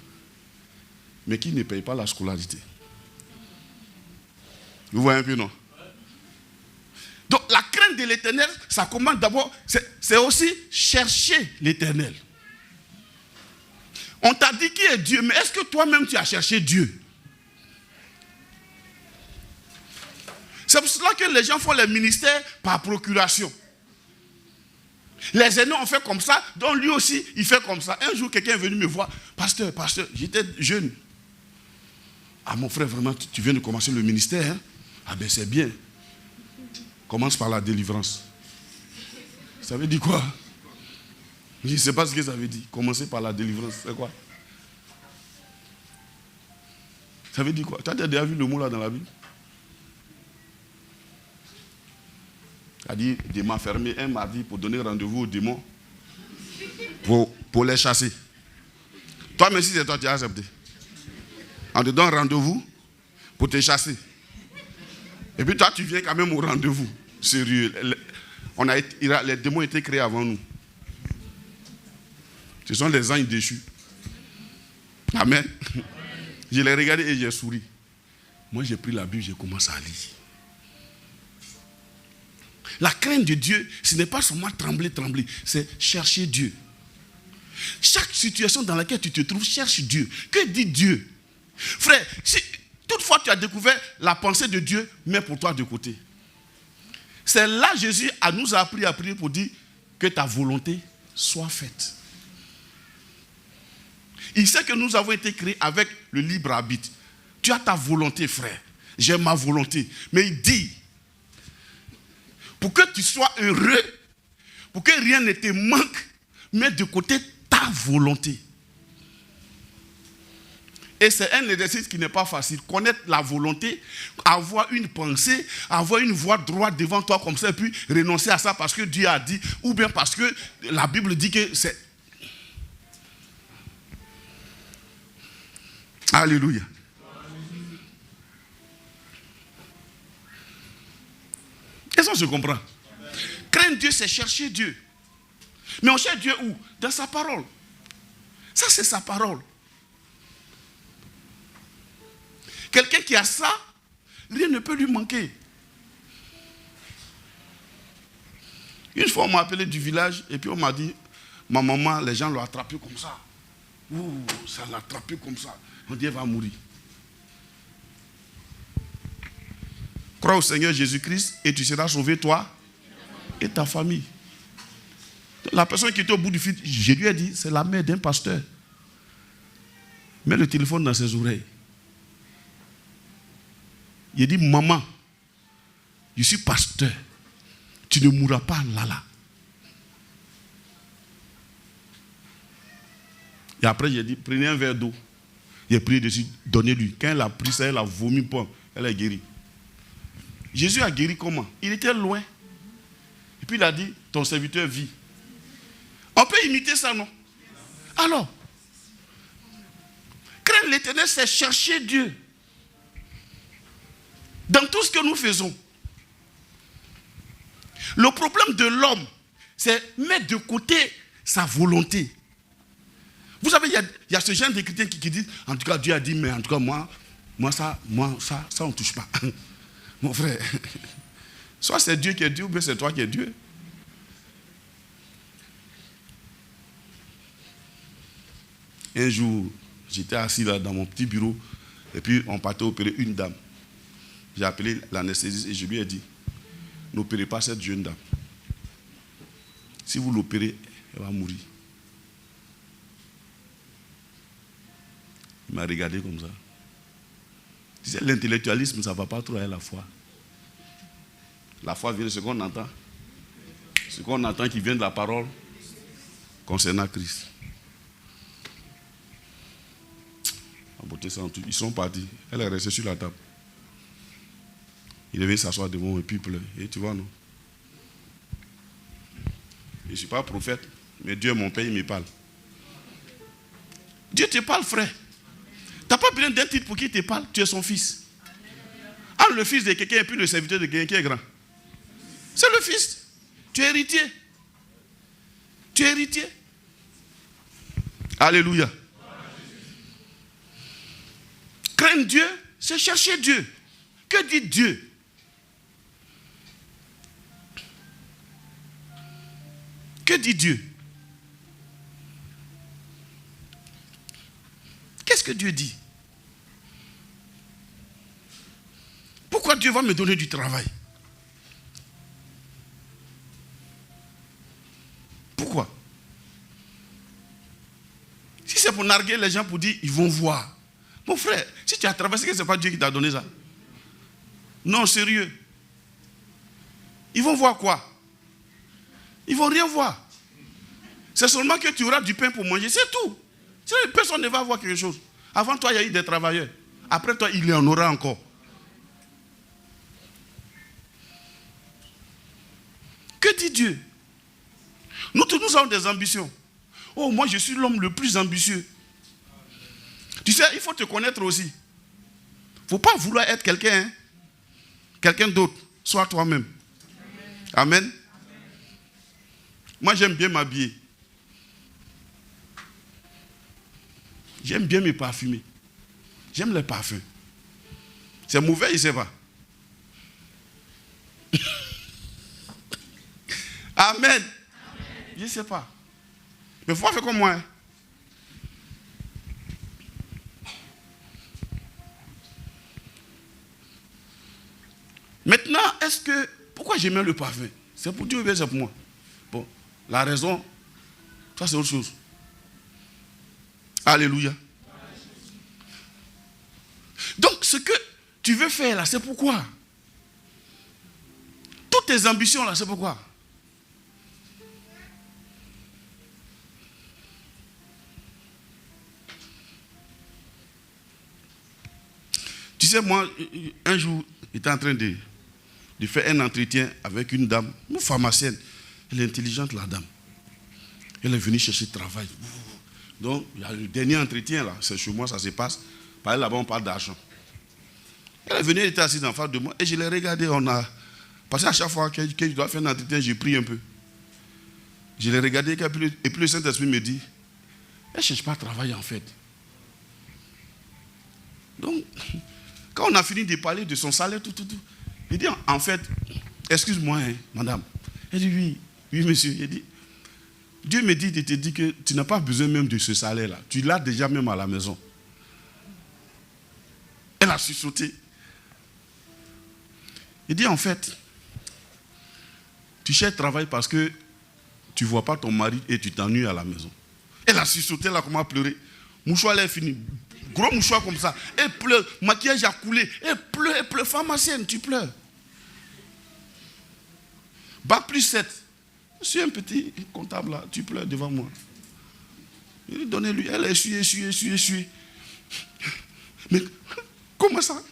[SPEAKER 1] mais qui ne payent pas la scolarité. Vous voyez un peu, non? Donc la crainte de l'éternel, ça commence d'abord, c'est aussi chercher l'éternel. On t'a dit qui est Dieu, mais est-ce que toi-même tu as cherché Dieu? C'est pour cela que les gens font les ministères par procuration. Les aînés ont fait comme ça, donc lui aussi, il fait comme ça. Un jour, quelqu'un est venu me voir, pasteur, j'étais jeune. Ah mon frère, vraiment, tu viens de commencer le ministère, hein? Ah ben c'est bien. Commence par la délivrance. Ça veut dire quoi? Je ne sais pas ce que ça veut dire. Commencer par la délivrance, c'est quoi? Ça veut dire quoi? Tu as déjà vu le mot là dans la Bible? Il a dit, démon fermé un mardi pour donner rendez-vous aux démons pour les chasser. Toi, même si c'est toi, tu as accepté. On te donne rendez-vous pour te chasser. Et puis toi, tu viens quand même au rendez-vous. Sérieux. Les démons étaient créés avant nous. Ce sont les anges déchus. Amen. Je les regardé et j'ai souri. Moi, j'ai pris la Bible, j'ai commencé à lire. La crainte de Dieu, ce n'est pas seulement trembler, c'est chercher Dieu. Chaque situation dans laquelle tu te trouves, cherche Dieu. Que dit Dieu? Frère, si toutefois tu as découvert la pensée de Dieu, mets pour toi de côté. C'est là Jésus nous a appris à prier pour dire que ta volonté soit faite. Il sait que nous avons été créés avec le libre arbitre. Tu as ta volonté, frère. J'ai ma volonté. Mais il dit, pour que tu sois heureux, pour que rien ne te manque, mets de côté ta volonté. Et c'est un exercice qui n'est pas facile. Connaître la volonté, avoir une pensée, avoir une voie droite devant toi comme ça, et puis renoncer à ça parce que Dieu a dit, ou bien parce que la Bible dit que c'est... Alléluia. Est-ce qu'on se comprend? Craindre Dieu, c'est chercher Dieu. Mais on cherche Dieu où? Dans sa parole. Ça, c'est sa parole. Quelqu'un qui a ça, rien ne peut lui manquer. Une fois, on m'a appelé du village et puis on m'a dit, ma maman, les gens l'ont attrapé comme ça. Ouh, ça l'a attrapé comme ça. On dit, elle va mourir. Crois au Seigneur Jésus-Christ et tu seras sauvé, toi et ta famille. La personne qui était au bout du fil, je lui ai dit, c'est la mère d'un pasteur. Mets le téléphone dans ses oreilles. Il a dit, maman, je suis pasteur. Tu ne mourras pas là. Et après, j'ai dit, prenez un verre d'eau. J'ai prié dessus, donnez-lui. Quand elle a pris ça, elle a vomi, bon, elle est guérie. Jésus a guéri comment? Il était loin. Et puis il a dit, ton serviteur vit. On peut imiter ça, non? Alors, craindre l'Éternel, c'est chercher Dieu. Dans tout ce que nous faisons. Le problème de l'homme, c'est mettre de côté sa volonté. Vous savez, il y a ce genre de chrétiens qui disent, en tout cas Dieu a dit, mais en tout cas moi ça on ne touche pas. Mon frère, soit c'est Dieu qui est Dieu, ou bien c'est toi qui es Dieu. Un jour, j'étais assis là dans mon petit bureau, et puis on partait opérer une dame. J'ai appelé l'anesthésiste et je lui ai dit, n'opérez pas cette jeune dame. Si vous l'opérez, elle va mourir. Il m'a regardé comme ça. Il disait, l'intellectualisme, ça ne va pas trop avec la foi. La foi vient de ce qu'on entend. Ce qu'on entend qui vient de la parole concernant Christ. Ils sont partis. Elle est restée sur la table. Il devait s'asseoir devant et puis pleurer. Et tu vois, non? Je ne suis pas prophète, mais Dieu est mon père, il me parle. Dieu te parle, frère. Tu n'as pas besoin d'un titre pour qu'il te parle. Tu es son fils. Ah, le fils de quelqu'un et puis le serviteur de quelqu'un qui est grand. C'est le fils. Tu es héritier. Tu es héritier. Alléluia. Craindre Dieu, c'est chercher Dieu. Que dit Dieu? Que dit Dieu? Qu'est-ce que Dieu dit? Pourquoi Dieu va me donner du travail? Pourquoi? Si c'est pour narguer les gens pour dire, ils vont voir. Mon frère, si tu as traversé, ce n'est pas Dieu qui t'a donné ça. Non, sérieux. Ils vont voir quoi? Ils ne vont rien voir. C'est seulement que tu auras du pain pour manger, c'est tout. Personne ne va voir quelque chose. Avant toi, il y a eu des travailleurs. Après toi, il y en aura encore. Que dit Dieu? Nous tous, nous avons des ambitions. Oh, moi, je suis l'homme le plus ambitieux. Tu sais, il faut te connaître aussi. Il ne faut pas vouloir être quelqu'un, hein? Quelqu'un d'autre. Sois toi-même. Amen. Amen. Moi, j'aime bien m'habiller. J'aime bien me parfumer. J'aime les parfums. C'est mauvais, je ne sais pas. Amen. Amen. Je ne sais pas. Mais il faut faire comme moi. Hein? Maintenant, pourquoi j'aime le parfum? C'est pour Dieu ou bien c'est pour moi? Bon, la raison, ça c'est autre chose. Alléluia. Donc, ce que tu veux faire là, c'est pourquoi? Toutes tes ambitions là, c'est pourquoi? Tu sais, moi, un jour, j'étais en train de faire un entretien avec une dame, une pharmacienne. Elle est intelligente, la dame. Elle est venue chercher travail. Donc, il y a le dernier entretien, là, c'est chez moi, ça se passe. Par là-bas, on parle d'argent. Elle est venue, elle était assise en face de moi, et je l'ai regardée, parce qu'à chaque fois que je dois faire un entretien, je prie un peu. Je l'ai regardée, et puis le Saint-Esprit me dit, elle ne cherche pas à travailler en fait. Donc, quand on a fini de parler de son salaire, tout, il dit, en fait, excuse-moi, hein, madame. Elle dit, oui, monsieur. Il dit, Dieu me dit de te dire que tu n'as pas besoin même de ce salaire-là. Tu l'as déjà même à la maison. Elle a sursauté. Il dit, en fait, tu cherches travail parce que tu ne vois pas ton mari et tu t'ennuies à la maison. Elle a sursauté, elle a commencé à pleurer. Mouchoir, elle est finie. Gros mouchoir comme ça. Elle pleure. Maquillage a coulé. Elle pleure. Pharmacienne, tu pleures. Bac plus 7. Je suis un petit comptable là. Tu pleures devant moi. Il dit, donnez-lui. Elle a essuyé. Mais comment ça?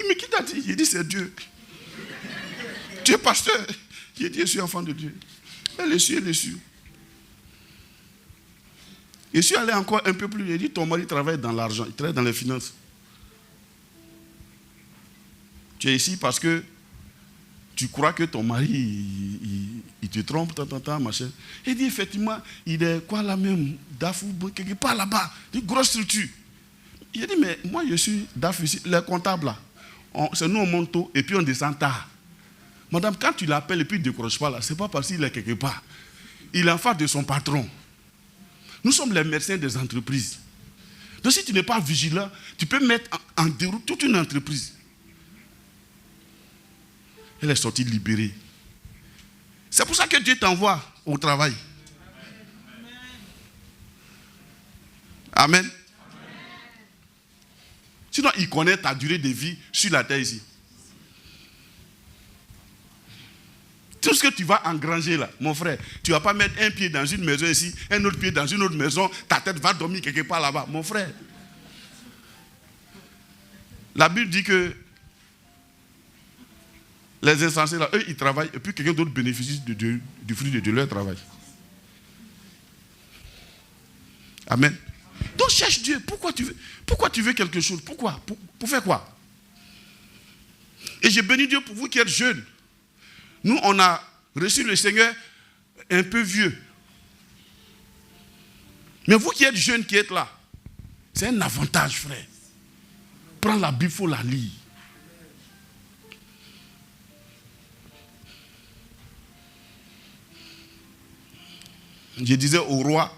[SPEAKER 1] Mais qui t'a dit? Il dit, c'est Dieu. Tu es pasteur. Il dit, je suis enfant de Dieu. Elle essuie. Je suis allé encore un peu plus. Il dit, ton mari travaille dans l'argent, il travaille dans les finances. Tu es ici parce que tu crois que ton mari, il te trompe, machin. Il dit, effectivement, il est quoi là même, DAF, quelque part là-bas, une grosse structure. Il dit, mais moi je suis DAF ici, les comptables là, c'est nous on monte tôt et puis on descend tard. Madame, quand tu l'appelles et puis il ne décroche pas là, c'est pas parce qu'il est quelque part. Il est en face de son patron. Nous sommes les mercenaires des entreprises. Donc si tu n'es pas vigilant, tu peux mettre en déroute toute une entreprise. Elle est sortie libérée. C'est pour ça que Dieu t'envoie au travail. Amen. Sinon, il connaît ta durée de vie sur la terre ici. Tout ce que tu vas engranger là, mon frère, tu ne vas pas mettre un pied dans une maison ici, un autre pied dans une autre maison, ta tête va dormir quelque part là-bas. Mon frère, la Bible dit que les insensés là, eux, ils travaillent et puis quelqu'un d'autre bénéficie du fruit de leur travail. Amen. Donc cherche Dieu. Pourquoi tu veux quelque chose? Pourquoi? Pour faire quoi? Et j'ai béni Dieu pour vous qui êtes jeunes. Nous, on a reçu le Seigneur un peu vieux. Mais vous qui êtes jeunes, qui êtes là, c'est un avantage, frère. Prends la Bible, il faut la lire. Je disais au roi,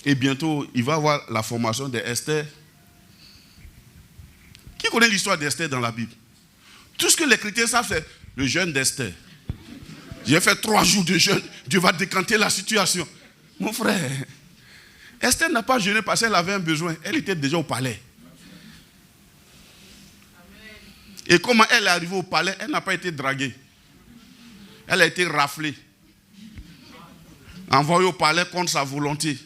[SPEAKER 1] et bientôt, il va avoir la formation d'Esther. Qui connaît l'histoire d'Esther dans la Bible? Tout ce que les chrétiens savent, c'est le jeûne d'Esther. J'ai fait 3 jours de jeûne. Dieu va décanter la situation. Mon frère, Esther n'a pas jeûné parce qu'elle avait un besoin. Elle était déjà au palais. Et comment elle est arrivée au palais, elle n'a pas été draguée. Elle a été raflée. Envoyée au palais contre sa volonté.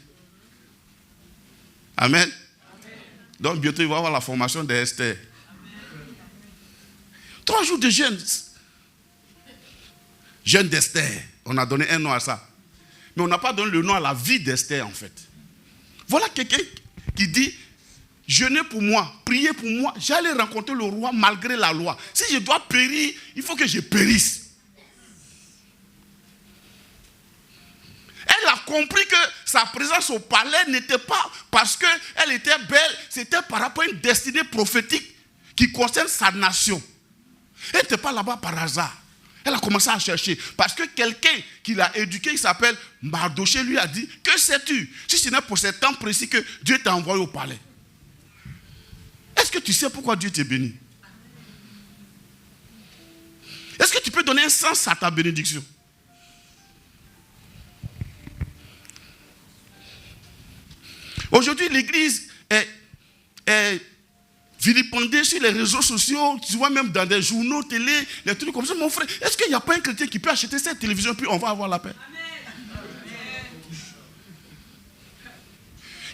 [SPEAKER 1] Amen. Donc bientôt, il va avoir la formation d'Esther. 3 jours de jeûne. Jeûne d'Esther. On a donné un nom à ça. Mais on n'a pas donné le nom à la vie d'Esther, en fait. Voilà quelqu'un qui dit, jeûnez pour moi, priez pour moi. J'allais rencontrer le roi malgré la loi. Si je dois périr, il faut que je périsse. Elle a compris que sa présence au palais n'était pas parce qu'elle était belle, c'était par rapport à une destinée prophétique qui concerne sa nation. Elle n'était pas là-bas par hasard. Elle a commencé à chercher. Parce que quelqu'un qui l'a éduqué, il s'appelle Mardoché, lui a dit, que sais-tu? Si ce n'est pour ce temps précis que Dieu t'a envoyé au palais. Est-ce que tu sais pourquoi Dieu t'a béni? Est-ce que tu peux donner un sens à ta bénédiction? Aujourd'hui, l'église est vilipendée sur les réseaux sociaux, tu vois même dans des journaux, télé, les trucs comme ça. Mon frère, est-ce qu'il n'y a pas un chrétien qui peut acheter cette télévision puis on va avoir la paix?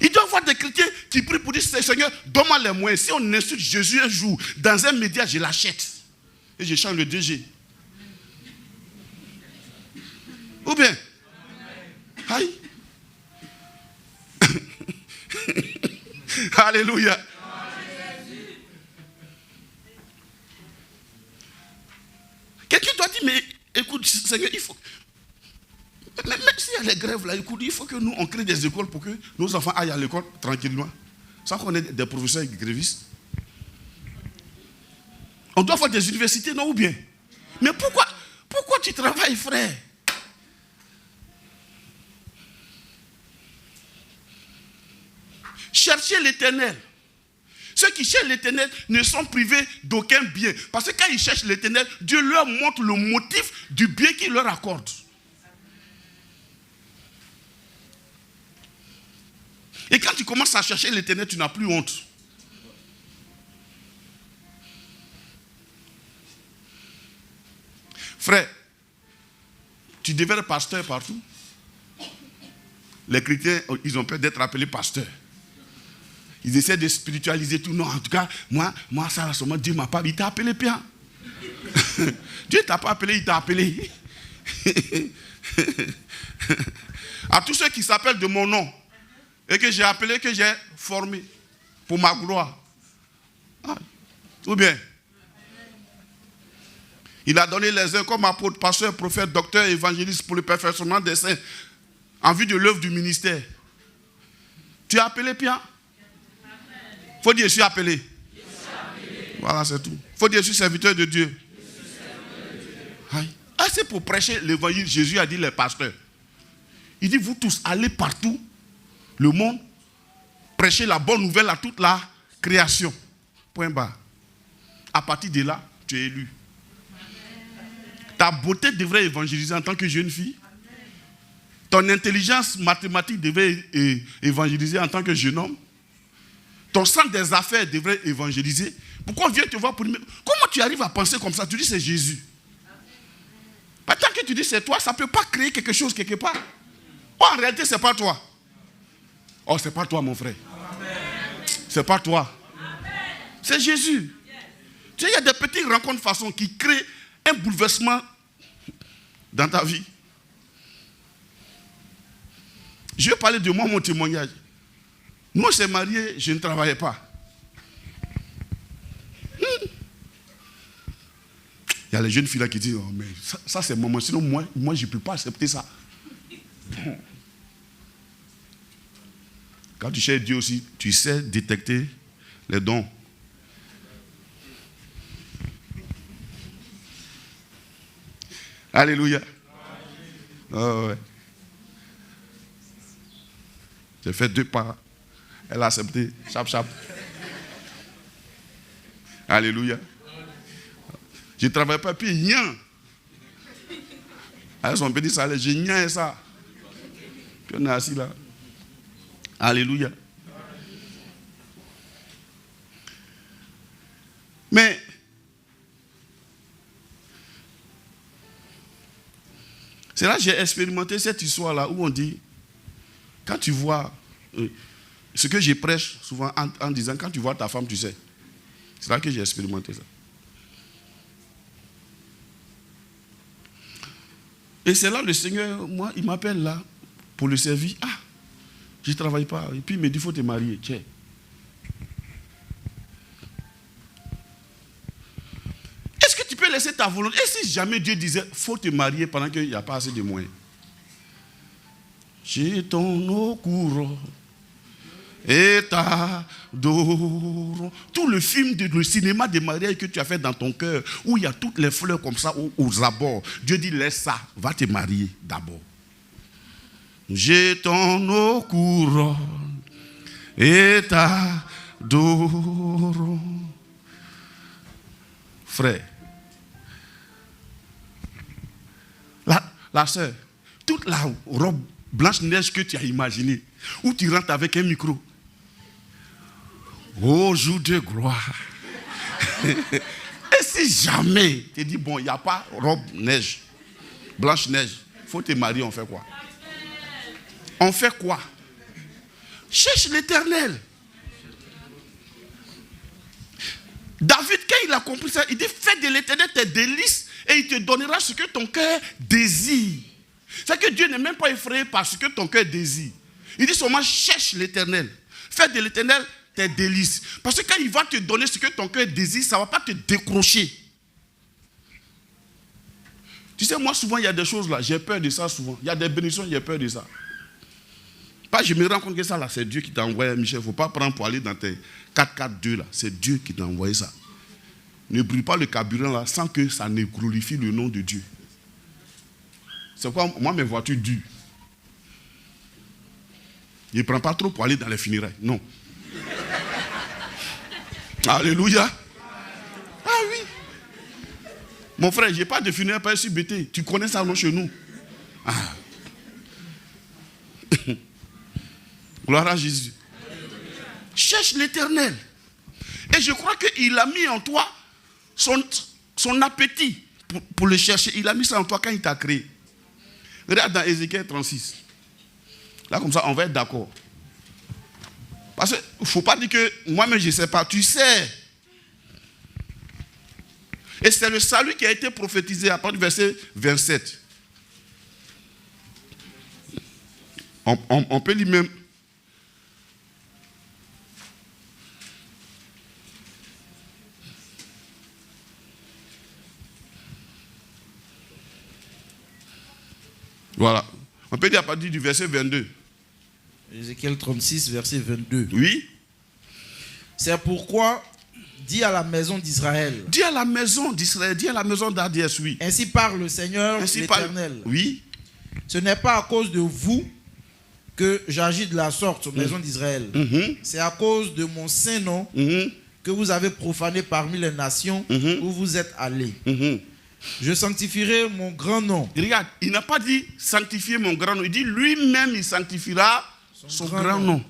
[SPEAKER 1] Il doit y avoir des chrétiens qui prient pour dire, Seigneur, donne-moi les moyens. Si on insulte Jésus un jour, dans un média, je l'achète. Et je change le DG. Ou bien, aïe. Alléluia. Quelqu'un doit dire, mais écoute, Seigneur, il faut... Même s'il y a les grèves là, écoute, il faut que nous, on crée des écoles pour que nos enfants aillent à l'école tranquillement. Sans qu'on ait des professeurs grévistes. On doit faire des universités, non ou bien? Mais pourquoi tu travailles, frère? Cherchez l'Éternel. Ceux qui cherchent l'Éternel ne sont privés d'aucun bien. Parce que quand ils cherchent l'Éternel, Dieu leur montre le motif du bien qu'il leur accorde. Et quand tu commences à chercher l'Éternel, tu n'as plus honte. Frère, tu devais être pasteur partout. Les chrétiens, ils ont peur d'être appelés pasteurs. Ils essaient de spiritualiser tout. Non, en tout cas, moi ça, seulement Dieu m'a pas. Il t'a appelé bien. Dieu t'a pas appelé, il t'a appelé. À tous ceux qui s'appellent de mon nom et que j'ai appelé, que j'ai formé pour ma gloire. Ah, tout bien. Il a donné les uns comme apôtres, pasteurs, prophètes, docteurs, évangélistes pour le perfectionnement des saints en vue de l'œuvre du ministère. Tu es appelé bien? Il faut dire, je suis appelé. Voilà, c'est tout. Il faut dire, je suis serviteur de Dieu. Ah, c'est pour prêcher l'évangile. Jésus a dit les pasteurs. Il dit, vous tous, allez partout, le monde, prêchez la bonne nouvelle à toute la création. Point barre. À partir de là, tu es élu. Ta beauté devrait évangéliser en tant que jeune fille. Ton intelligence mathématique devrait évangéliser en tant que jeune homme. Ton sens des affaires devrait évangéliser. Pourquoi on vient te voir pour dire, comment tu arrives à penser comme ça? Tu dis c'est Jésus. Bah, tant que tu dis c'est toi, ça ne peut pas créer quelque chose quelque part. Oh, en réalité, ce n'est pas toi. Oh, ce n'est pas toi, mon frère. Ce n'est pas toi. C'est Jésus. Tu sais, il y a des petites rencontres façon qui créent un bouleversement dans ta vie. Je vais parler de moi, mon témoignage. Nous, on s'est mariés, je ne travaillais pas. Il y a les jeunes filles là qui disent, oh, mais ça c'est maman, sinon moi je ne peux pas accepter ça. Quand tu cherches Dieu aussi, tu sais détecter les dons. Alléluia. Oh, ouais. J'ai fait 2 pas. Elle a accepté. Chap, chap. Alléluia. Je ne travaille pas, puis rien. Avec son petit salaire, j'ai rien et ça. Puis on est assis là. Alléluia. Mais, c'est là que j'ai expérimenté cette histoire-là où on dit, quand tu vois, ce que je prêche souvent en disant, quand tu vois ta femme, tu sais. C'est là que j'ai expérimenté ça. Et c'est là le Seigneur, moi, il m'appelle là pour le servir. Ah, je ne travaille pas. Et puis il me dit, il faut te marier. Tiens. Est-ce que tu peux laisser ta volonté? Et si jamais Dieu disait, il faut te marier pendant qu'il n'y a pas assez de moyens? J'ai ton eau courant et t'adorons. Tout le film, le cinéma de mariage que tu as fait dans ton cœur, où il y a toutes les fleurs comme ça aux abords. Dieu dit, laisse ça, va te marier d'abord. J'ai ton eau couronne et t'adorons. Frère, la soeur, toute la robe Blanche-Neige que tu as imaginée, où tu rentres avec un micro. Ô jour de gloire. Et si jamais tu dis, bon, il n'y a pas robe neige, Blanche-Neige, il faut te marier, on fait quoi? On fait quoi? Cherche l'Éternel. David, quand il a compris ça, il dit, fais de l'Éternel tes délices et il te donnera ce que ton cœur désire. C'est que Dieu n'est même pas effrayé par ce que ton cœur désire. Il dit seulement, cherche l'Éternel. Fais de l'Éternel tes délices. Parce que quand il va te donner ce que ton cœur désire, ça ne va pas te décrocher. Tu sais, moi, souvent, il y a des choses là, j'ai peur de ça souvent. Il y a des bénédictions, j'ai peur de ça. Pas, je me rends compte que ça là, c'est Dieu qui t'a envoyé, Michel. Il ne faut pas prendre pour aller dans tes 4x4-2 là. C'est Dieu qui t'a envoyé ça. Ne brûle pas le carburant là sans que ça ne glorifie le nom de Dieu. C'est pourquoi moi, mes voitures durent. Je ne prends pas trop pour aller dans les funérailles. Non. Alléluia. Ah oui. Mon frère, je n'ai pas de funérailles par ici bêté. Tu connais ça non chez nous. Ah. Gloire à Jésus. Cherche l'Éternel. Et je crois qu'il a mis en toi son appétit pour le chercher. Il a mis ça en toi quand il t'a créé. Regarde dans Ézéchiel 36. Là, comme ça, on va être d'accord. Parce qu'il ne faut pas dire que moi-même, je ne sais pas. Tu sais. Et c'est le salut qui a été prophétisé à partir du verset 27. On peut lire même. Voilà. On peut dire à partir du verset 22.
[SPEAKER 2] Ézéchiel 36, verset 22.
[SPEAKER 1] Oui.
[SPEAKER 2] C'est pourquoi, dis à la maison d'Israël.
[SPEAKER 1] Dis à la maison d'Israël, dis à la maison d'Adiès, oui.
[SPEAKER 2] Ainsi parle le Seigneur l'Éternel.
[SPEAKER 1] Oui.
[SPEAKER 2] Ce n'est pas à cause de vous que j'agis de la sorte aux maisons d'Israël. C'est à cause de mon saint nom que vous avez profané parmi les nations où vous êtes allés. Je sanctifierai mon grand nom.
[SPEAKER 1] Regarde, il n'a pas dit sanctifier mon grand nom. Il dit lui-même, il sanctifiera son grand nom.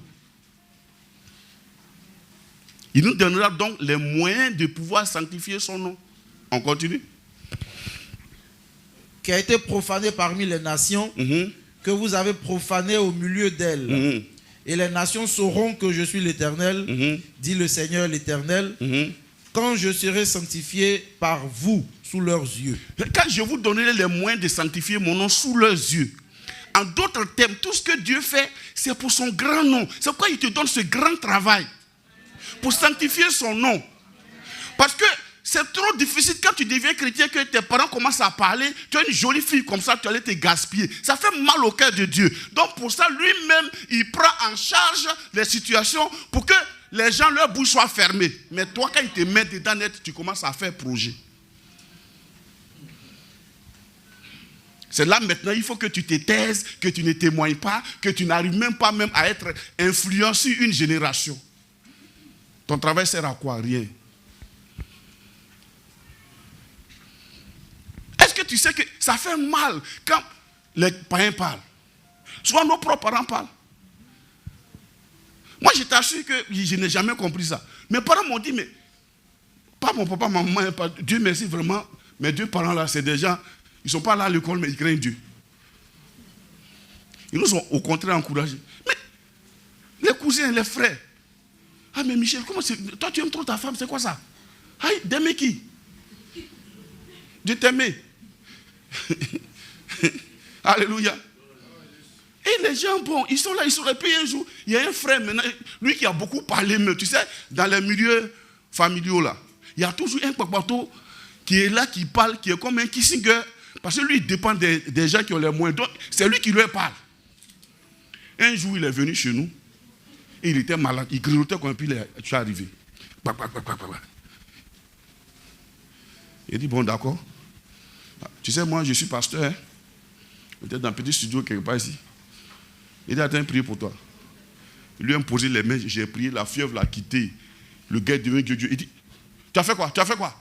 [SPEAKER 1] Il nous donnera donc les moyens de pouvoir sanctifier son nom. On continue.
[SPEAKER 2] Qui a été profané parmi les nations, que vous avez profané au milieu d'elles. Et les nations sauront que je suis l'Éternel, dit le Seigneur l'Éternel, quand je serai sanctifié par vous sous leurs yeux.
[SPEAKER 1] Quand je vous donnerai les moyens de sanctifier mon nom sous leurs yeux. En d'autres termes, tout ce que Dieu fait, c'est pour son grand nom. C'est pourquoi il te donne ce grand travail. Pour sanctifier son nom. Parce que c'est trop difficile quand tu deviens chrétien, que tes parents commencent à parler. Tu as une jolie fille comme ça, tu allais te gaspiller. Ça fait mal au cœur de Dieu. Donc pour ça, lui-même, il prend en charge les situations pour que les gens, leur bouche soit fermée. Mais toi, quand il te met dedans net, tu commences à faire projet. C'est là maintenant, il faut que tu te taises, que tu ne témoignes pas, que tu n'arrives même pas même à être influent sur une génération. Ton travail sert à quoi? Rien. Est-ce que tu sais que ça fait mal quand les parents parlent? Soit nos propres parents parlent. Moi, je t'assure que je n'ai jamais compris ça. Mes parents m'ont dit, mais pas mon papa, ma maman, pas, Dieu merci vraiment, mes deux parents là, c'est des gens, ils ne sont pas là à l'école, mais ils craignent Dieu. Ils nous ont au contraire encouragés. Mais les cousins, les frères, ah mais Michel, comment c'est, toi tu aimes trop ta femme, c'est quoi ça? Aïe, d'aimer qui? Dieu t'aimait. Alléluia. Et les gens, bon, ils sont là, ils seraient payés un jour. Il y a un frère maintenant, lui qui a beaucoup parlé, mais tu sais, dans les milieux familiaux là, il y a toujours un papato qui est là, qui parle, qui est comme un Kissinger, parce que lui, il dépend des gens qui ont les moyens. Donc, c'est lui qui leur parle. Un jour, il est venu chez nous, et il était malade, il grignotait quand puis je suis arrivé. Il dit, bon, d'accord. Tu sais, moi, je suis pasteur, hein? Peut-être dans un petit studio quelque part ici. Il dit, attends, prier pour toi. Il lui a posé les mains, j'ai prié, la fièvre l'a quitté. Le gars est devenu Dieu. Il dit, tu as fait quoi? Tu as fait quoi?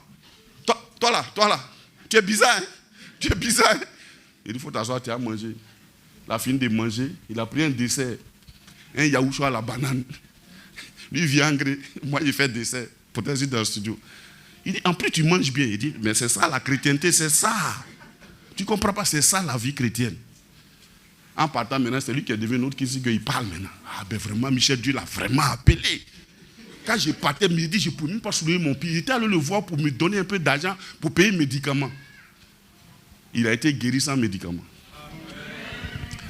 [SPEAKER 1] Toi là, tu es bizarre, hein? Tu es bizarre. Hein? Il dit, il faut t'asseoir, tu as mangé. Il a fini de manger, il a pris un dessert. Un yaourt à la banane. Lui, il vient engrais. Moi, il fait dessert. Peut-être dans le studio. Il dit, en plus, tu manges bien. Il dit, mais c'est ça la chrétienté, c'est ça. Tu ne comprends pas, c'est ça la vie chrétienne. En partant maintenant, c'est lui qui est devenu notre qui il parle maintenant. Ah ben vraiment, Michel, Dieu l'a vraiment appelé. Quand je partais midi, je ne pouvais même pas soulever mon pied. J'étais allé le voir pour me donner un peu d'argent pour payer mes médicaments. Il a été guéri sans médicaments.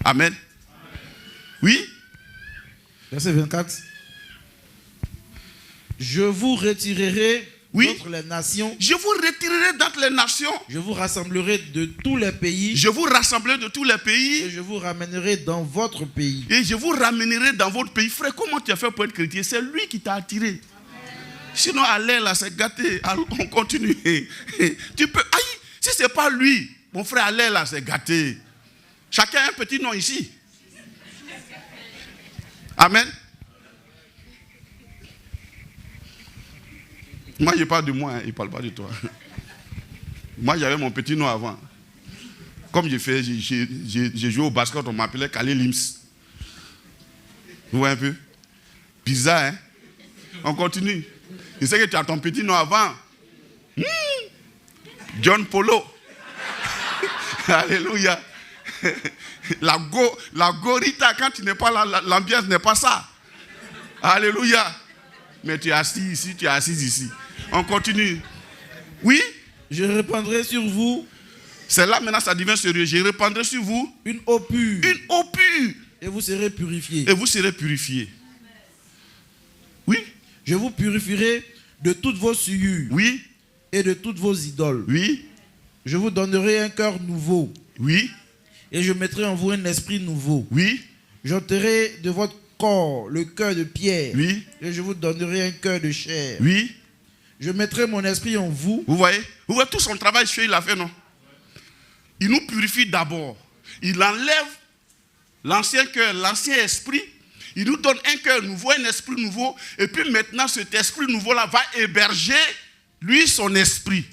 [SPEAKER 1] Amen. Amen. Oui.
[SPEAKER 2] Verset 24. Je vous retirerai d'entre les nations.
[SPEAKER 1] Je vous retirerai d'entre les nations.
[SPEAKER 2] Je vous rassemblerai de tous les pays.
[SPEAKER 1] Je vous rassemblerai de tous les pays.
[SPEAKER 2] Et je vous ramènerai dans votre pays.
[SPEAKER 1] Et je vous ramènerai dans votre pays. Frère, comment tu as fait pour être chrétien? C'est lui qui t'a attiré. Amen. Sinon, aller là, c'est gâté. Alors, on continue. Tu peux. Aïe, si ce n'est pas lui, mon frère, aller là, c'est gâté. Chacun a un petit nom ici. Amen. Moi, je parle de moi, hein, il ne parle pas de toi. Moi, j'avais mon petit nom avant. Comme j'ai joué au basket, on m'appelait Khalil Lims. Vous voyez un peu? Bizarre, hein? On continue. Je sais que tu as ton petit nom avant. John Polo. Alléluia. La gorita, quand tu n'es pas là, l'ambiance n'est pas ça. Alléluia. Mais tu es assis ici, tu es assis ici. On continue. Oui?
[SPEAKER 2] Je répandrai sur vous.
[SPEAKER 1] C'est là maintenant, ça devient sérieux. Je répandrai sur vous
[SPEAKER 2] une eau pure.
[SPEAKER 1] Une eau pure.
[SPEAKER 2] Et vous serez purifiés.
[SPEAKER 1] Et vous serez purifiés. Oui?
[SPEAKER 2] Je vous purifierai de toutes vos souillures.
[SPEAKER 1] Oui?
[SPEAKER 2] Et de toutes vos idoles.
[SPEAKER 1] Oui?
[SPEAKER 2] Je vous donnerai un cœur nouveau.
[SPEAKER 1] Oui?
[SPEAKER 2] Et je mettrai en vous un esprit nouveau.
[SPEAKER 1] Oui?
[SPEAKER 2] J'ôterai de votre corps le cœur de pierre.
[SPEAKER 1] Oui?
[SPEAKER 2] Et je vous donnerai un cœur de chair.
[SPEAKER 1] Oui?
[SPEAKER 2] Je mettrai mon esprit en vous.
[SPEAKER 1] Vous voyez? Vous voyez tout son travail, il a fait, non? Il nous purifie d'abord. Il enlève l'ancien cœur, l'ancien esprit. Il nous donne un cœur nouveau, un esprit nouveau. Et puis maintenant, cet esprit nouveau-là va héberger, lui, son esprit.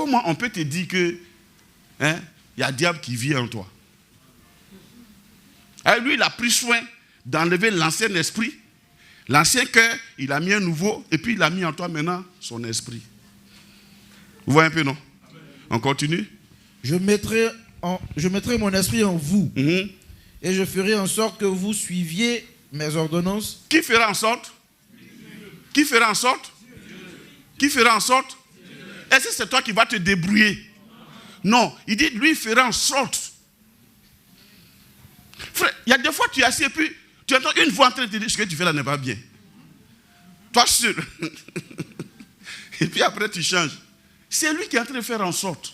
[SPEAKER 1] comment on peut te dire que il y a un diable qui vit en toi? Et lui, il a pris soin d'enlever l'ancien esprit, l'ancien cœur, il a mis un nouveau, et puis il a mis en toi maintenant son esprit. Vous voyez un peu, non? On continue.
[SPEAKER 2] Je mettrai mon esprit en vous, et je ferai en sorte que vous suiviez mes ordonnances.
[SPEAKER 1] Qui fera en sorte? Qui fera en sorte? Qui fera en sorte? Est-ce que c'est toi qui vas te débrouiller? Non, il dit, lui, il fera en sorte. Frère, il y a des fois, tu es assis et puis tu entends une voix en train de te dire, ce que tu fais là n'est pas bien. Toi seul. Et puis après, tu changes. C'est lui qui est en train de faire en sorte.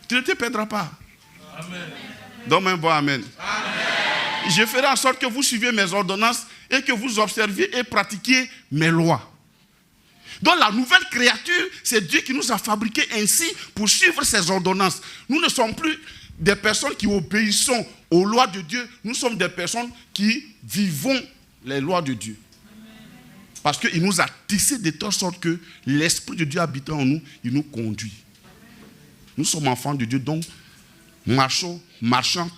[SPEAKER 1] Tu ne te perdras pas. Amen. Donne-moi un bon amen. Amen. Je ferai en sorte que vous suiviez mes ordonnances et que vous observiez et pratiquiez mes lois. Donc la nouvelle créature, c'est Dieu qui nous a fabriqués ainsi pour suivre ses ordonnances. Nous ne sommes plus des personnes qui obéissons aux lois de Dieu. Nous sommes des personnes qui vivons les lois de Dieu. Parce qu'il nous a tissé de telle sorte que l'Esprit de Dieu habitant en nous, il nous conduit. Nous sommes enfants de Dieu, donc marchant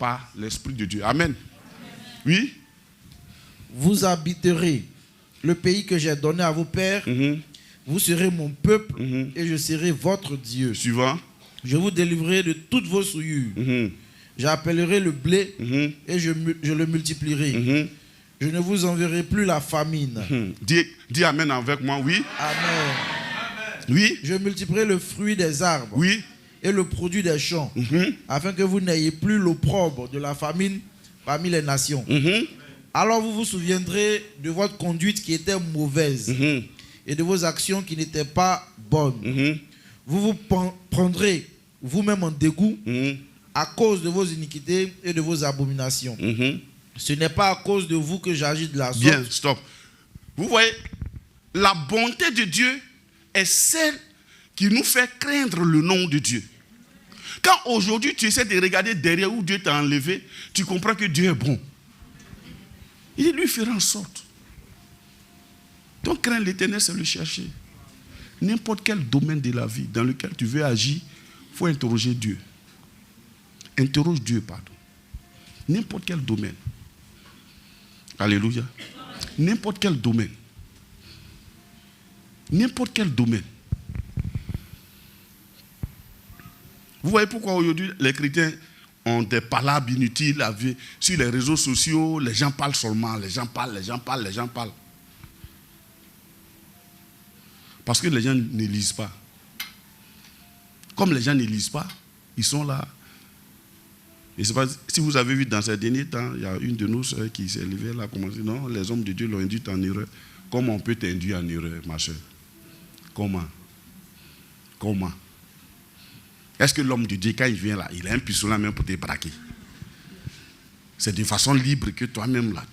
[SPEAKER 1] par l'Esprit de Dieu. Amen. Oui?
[SPEAKER 2] Vous habiterez le pays que j'ai donné à vos pères. Vous serez mon peuple et je serai votre Dieu.
[SPEAKER 1] Suivant.
[SPEAKER 2] Je vous délivrerai de toutes vos souillures. J'appellerai le blé et je le multiplierai. Je ne vous enverrai plus la famine.
[SPEAKER 1] Dis amen avec moi, oui.
[SPEAKER 2] Amen.
[SPEAKER 1] Oui.
[SPEAKER 2] Je multiplierai le fruit des arbres.
[SPEAKER 1] Oui.
[SPEAKER 2] Et le produit des champs, afin que vous n'ayez plus l'opprobre de la famine parmi les nations. Alors vous vous souviendrez de votre conduite qui était mauvaise et de vos actions qui n'étaient pas bonnes. Vous vous prendrez vous-même en dégoût à cause de vos iniquités et de vos abominations. Ce n'est pas à cause de vous que j'agis de la sorte.
[SPEAKER 1] Bien, stop. Vous voyez, la bonté de Dieu est celle qui nous fait craindre le nom de Dieu. Quand aujourd'hui tu essaies de regarder derrière où Dieu t'a enlevé, tu comprends que Dieu est bon. Il lui fera en sorte. Donc craindre l'Éternel, c'est le chercher. N'importe quel domaine de la vie dans lequel tu veux agir, il faut interroger Dieu. Interroge Dieu, pardon. N'importe quel domaine. Alléluia. N'importe quel domaine. N'importe quel domaine. Vous voyez pourquoi aujourd'hui les chrétiens ont des palabres inutiles sur les réseaux sociaux, les gens parlent seulement, les gens parlent. Parce que les gens ne lisent pas. Comme les gens ne lisent pas, ils sont là. Et c'est pas, si vous avez vu dans ces derniers temps, il y a une de nos soeurs qui s'est levée là, commencé, non, les hommes de Dieu l'ont induit en erreur. Comment on peut t'induire en erreur, ma soeur? Comment? Est-ce que l'homme de Dieu, quand il vient là, il a un pistolet même pour te braquer? C'est de façon libre que toi-même là,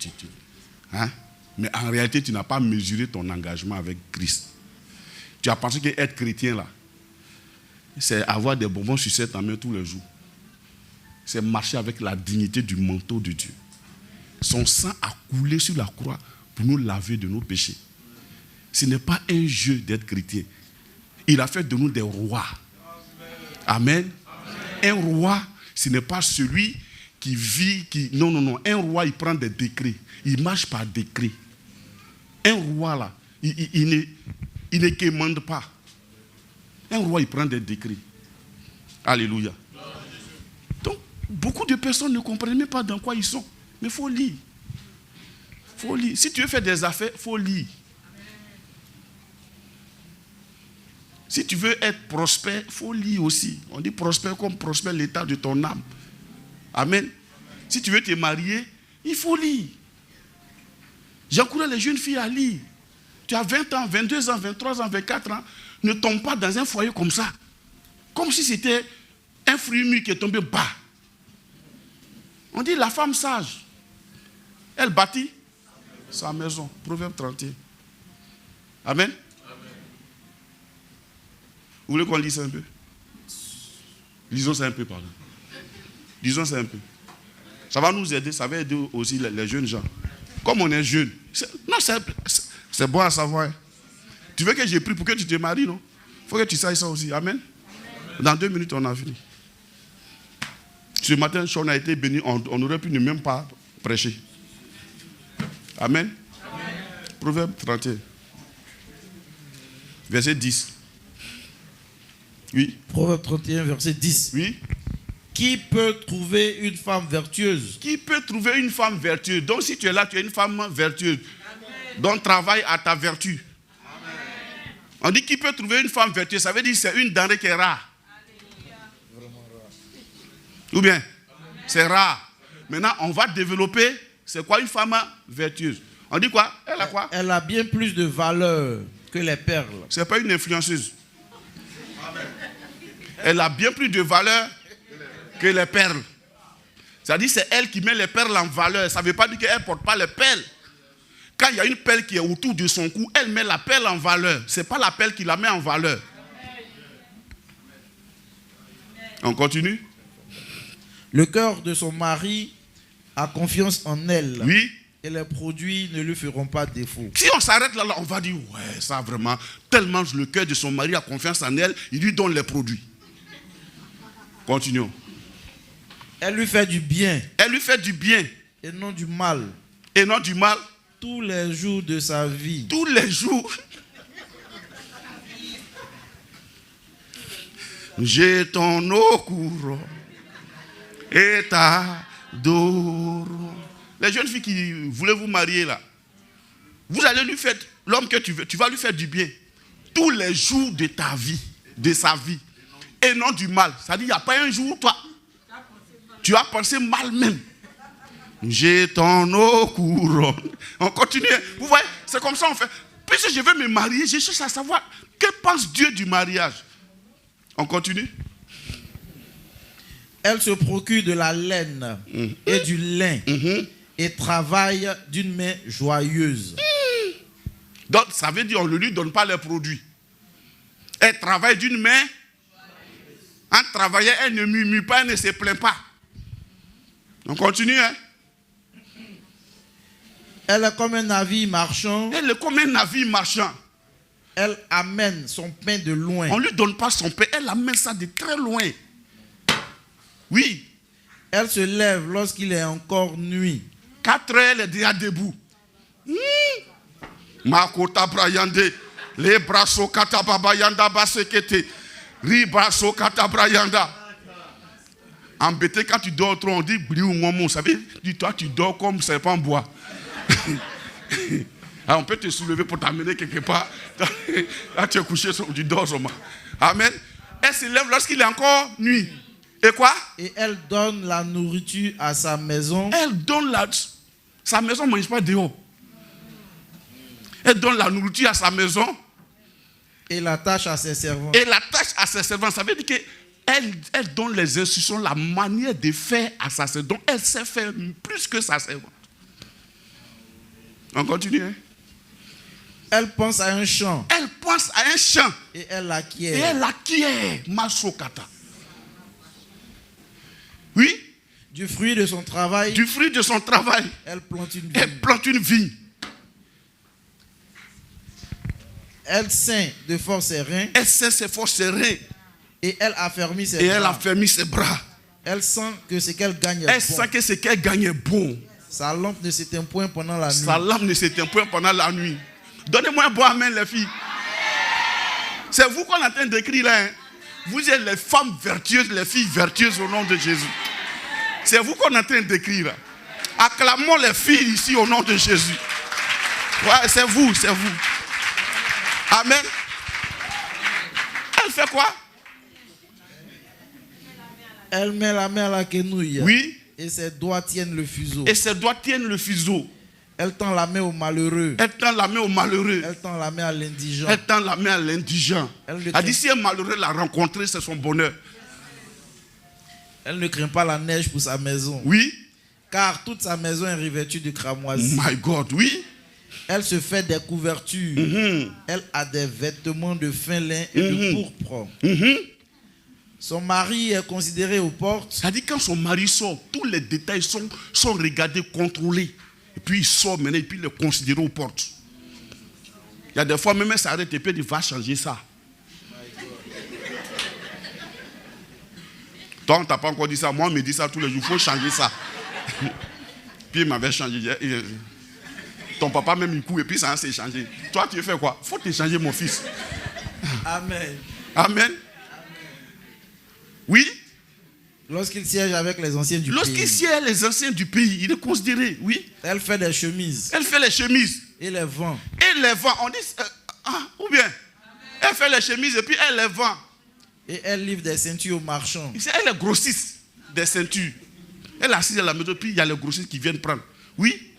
[SPEAKER 1] hein? Mais en réalité, tu n'as pas mesuré ton engagement avec Christ. Tu as pensé qu'être chrétien là, c'est avoir des bonbons sucettes en main tous les jours. C'est marcher avec la dignité du manteau de Dieu. Son sang a coulé sur la croix pour nous laver de nos péchés. Ce n'est pas un jeu d'être chrétien. Il a fait de nous des rois. Amen. Un roi, ce n'est pas celui qui vit, Non. Un roi, il prend des décrets. Il marche par décret. Un roi, là, il ne commande pas. Un roi, il prend des décrets. Alléluia. Donc, beaucoup de personnes ne comprennent même pas dans quoi ils sont. Mais il faut lire. Si tu veux faire des affaires, il faut lire. Si tu veux être prospère, il faut lire aussi. On dit prospère comme prospère l'état de ton âme. Amen. Si tu veux te marier, il faut lire. J'encourage les jeunes filles à lire. Tu as 20 ans, 22 ans, 23 ans, 24 ans. Ne tombe pas dans un foyer comme ça. Comme si c'était un fruit mûr qui est tombé bas. On dit la femme sage. Elle bâtit sa maison. Proverbe 31. Amen. Vous voulez qu'on lise ça un peu? Lisons ça un peu, pardon. Lisons ça un peu. Ça va nous aider, ça va aider aussi les jeunes gens. Comme on est jeunes. C'est bon à savoir. Tu veux que j'ai pris pour que tu te maries, non? Il faut que tu saches ça aussi. Amen. Dans 2 minutes, on a fini. Ce matin, on a été béni, on aurait pu ne même pas prêcher. Amen. Amen. Proverbe 31. Verset 10. Oui.
[SPEAKER 2] Proverbe 31, verset 10.
[SPEAKER 1] Oui.
[SPEAKER 2] Qui peut trouver une femme vertueuse?
[SPEAKER 1] Qui peut trouver une femme vertueuse? Donc si tu es là, tu es une femme vertueuse. Donc travaille à ta vertu. Amen. On dit qui peut trouver une femme vertueuse, ça veut dire que c'est une denrée qui est rare. Ou bien, c'est rare. Maintenant, on va développer, c'est quoi une femme vertueuse? On dit quoi? Elle a quoi?
[SPEAKER 2] Elle a bien plus de valeur que les perles.
[SPEAKER 1] Ce n'est pas une influenceuse. Elle a bien plus de valeur que les perles. C'est-à-dire c'est elle qui met les perles en valeur. Ça ne veut pas dire qu'elle ne porte pas les perles. Quand il y a une perle qui est autour de son cou, elle met la perle en valeur. Ce n'est pas la perle qui la met en valeur. On continue?
[SPEAKER 2] Le cœur de son mari a confiance en elle.
[SPEAKER 1] Oui.
[SPEAKER 2] Et les produits ne lui feront pas défaut.
[SPEAKER 1] Si on s'arrête là, on va dire, ouais, ça vraiment, tellement le cœur de son mari a confiance en elle, il lui donne les produits. Continuons.
[SPEAKER 2] Elle lui fait du bien.
[SPEAKER 1] Elle lui fait du bien.
[SPEAKER 2] Et non du mal.
[SPEAKER 1] Et non du mal.
[SPEAKER 2] Tous les jours de sa vie.
[SPEAKER 1] Tous les jours. J'ai ton eau courant et t'adore. Les jeunes filles qui voulaient vous marier là, vous allez lui faire, l'homme que tu veux, tu vas lui faire du bien. Tous les jours de ta vie, de sa vie. Et non du mal. Ça dit, il n'y a pas un jour où toi, tu as pensé mal même. J'ai ton eau couronne. On continue. Vous voyez, c'est comme ça on fait. Puisque je veux me marier, je cherche à savoir que pense Dieu du mariage. On continue.
[SPEAKER 2] Elle se procure de la laine et du lin et travaille d'une main joyeuse.
[SPEAKER 1] Donc, ça veut dire qu'on ne lui donne pas les produits. Elle travaille d'une main. En travaillant, elle ne murmure pas, elle ne se plaint pas. On continue, hein?
[SPEAKER 2] Elle est comme un navire marchand.
[SPEAKER 1] Elle est comme un navire marchand.
[SPEAKER 2] Elle amène son pain de loin.
[SPEAKER 1] On ne lui donne pas son pain, elle amène ça de très loin. Oui.
[SPEAKER 2] Elle se lève lorsqu'il est encore nuit.
[SPEAKER 1] 4 heures, elle est déjà debout. Makota Brayande, les brasso katababayanda basekete, ribrasso katabrayanda. Embêté quand tu dors trop, on dit bliou momo. Ça veut dire toi tu dors comme serpent bois. Alors, on peut te soulever pour t'amener quelque part. Là tu es couché, tu dors seulement. Amen. Elle se lève lorsqu'il est encore nuit. Et quoi?
[SPEAKER 2] Et elle donne la nourriture à sa maison.
[SPEAKER 1] Elle donne sa maison ne mange pas dehors. Elle donne la nourriture à sa maison.
[SPEAKER 2] Et la tâche à ses servants.
[SPEAKER 1] Et la tâche à ses servants. Ça veut dire qu'elle donne les instructions, la manière de faire à sa servante. Donc elle sait faire plus que sa servante. On continue. Hein?
[SPEAKER 2] Elle pense à un champ.
[SPEAKER 1] Elle pense à un champ.
[SPEAKER 2] Et elle l'acquiert.
[SPEAKER 1] Et elle l'acquiert. Masokata. Oui.
[SPEAKER 2] Du fruit de son travail.
[SPEAKER 1] Du fruit de son travail.
[SPEAKER 2] Elle plante une vigne.
[SPEAKER 1] Elle plante une vigne.
[SPEAKER 2] Elle ceint de force ses reins.
[SPEAKER 1] Elle ceint ses forces ses reins.
[SPEAKER 2] Et elle affermit ses bras.
[SPEAKER 1] Et elle affermit ses bras.
[SPEAKER 2] Elle sent que ce qu'elle gagne est bon.
[SPEAKER 1] Elle sent que ce qu'elle gagne est bon.
[SPEAKER 2] Sa lampe ne s'éteint point pendant la nuit.
[SPEAKER 1] Sa lampe ne s'éteint point pendant la nuit. Donnez-moi un bon amen, les filles. C'est vous qu'on est en train d'écrire là. Hein? Vous êtes les femmes vertueuses, les filles vertueuses au nom de Jésus. C'est vous qu'on est en train d'écrire. Acclamons les filles ici au nom de Jésus. Ouais, c'est vous, c'est vous. Amen. Elle fait quoi?
[SPEAKER 2] Elle met la main à la quenouille.
[SPEAKER 1] Oui.
[SPEAKER 2] Et ses doigts tiennent le fuseau.
[SPEAKER 1] Et ses doigts tiennent le fuseau.
[SPEAKER 2] Elle tend la main au malheureux.
[SPEAKER 1] Elle tend la main au malheureux.
[SPEAKER 2] Elle tend la main à l'indigent.
[SPEAKER 1] Elle tend la main à l'indigent. Elle dit si un malheureux l'a rencontré, c'est son bonheur.
[SPEAKER 2] Elle ne craint pas la neige pour sa maison.
[SPEAKER 1] Oui.
[SPEAKER 2] Car toute sa maison est revêtue de cramoisie.
[SPEAKER 1] My God, oui.
[SPEAKER 2] Elle se fait des couvertures. Elle a des vêtements de fin lin et de pourpre. Son mari est considéré aux portes.
[SPEAKER 1] Ça dit quand son mari sort, tous les détails sont regardés, contrôlés. Et puis il sort maintenant et puis il est considéré aux portes. Il y a des fois même elle s'arrête et puis il va changer ça. Toi, on ne t'a pas encore dit ça. Moi, on me dit ça tous les jours. Il faut changer ça. Puis il m'avait changé. Ton papa même il court et puis ça s'est changé. Toi, tu fais quoi? Il faut te changer, mon fils.
[SPEAKER 2] Amen.
[SPEAKER 1] Amen. Oui.
[SPEAKER 2] Lorsqu'il siège avec les anciens du
[SPEAKER 1] Lorsqu'il
[SPEAKER 2] pays,
[SPEAKER 1] siège les anciens du pays, il est considéré. Oui.
[SPEAKER 2] elle fait des chemises
[SPEAKER 1] Elle fait les chemises.
[SPEAKER 2] et les vend.
[SPEAKER 1] Et les vend. On dit. Ou bien. Elle fait les chemises et puis elle les vend.
[SPEAKER 2] Et elle livre des ceintures aux marchands.
[SPEAKER 1] Elle est grossiste des ceintures. Elle est assise à la maison, puis il y a les grossistes qui viennent prendre. Oui.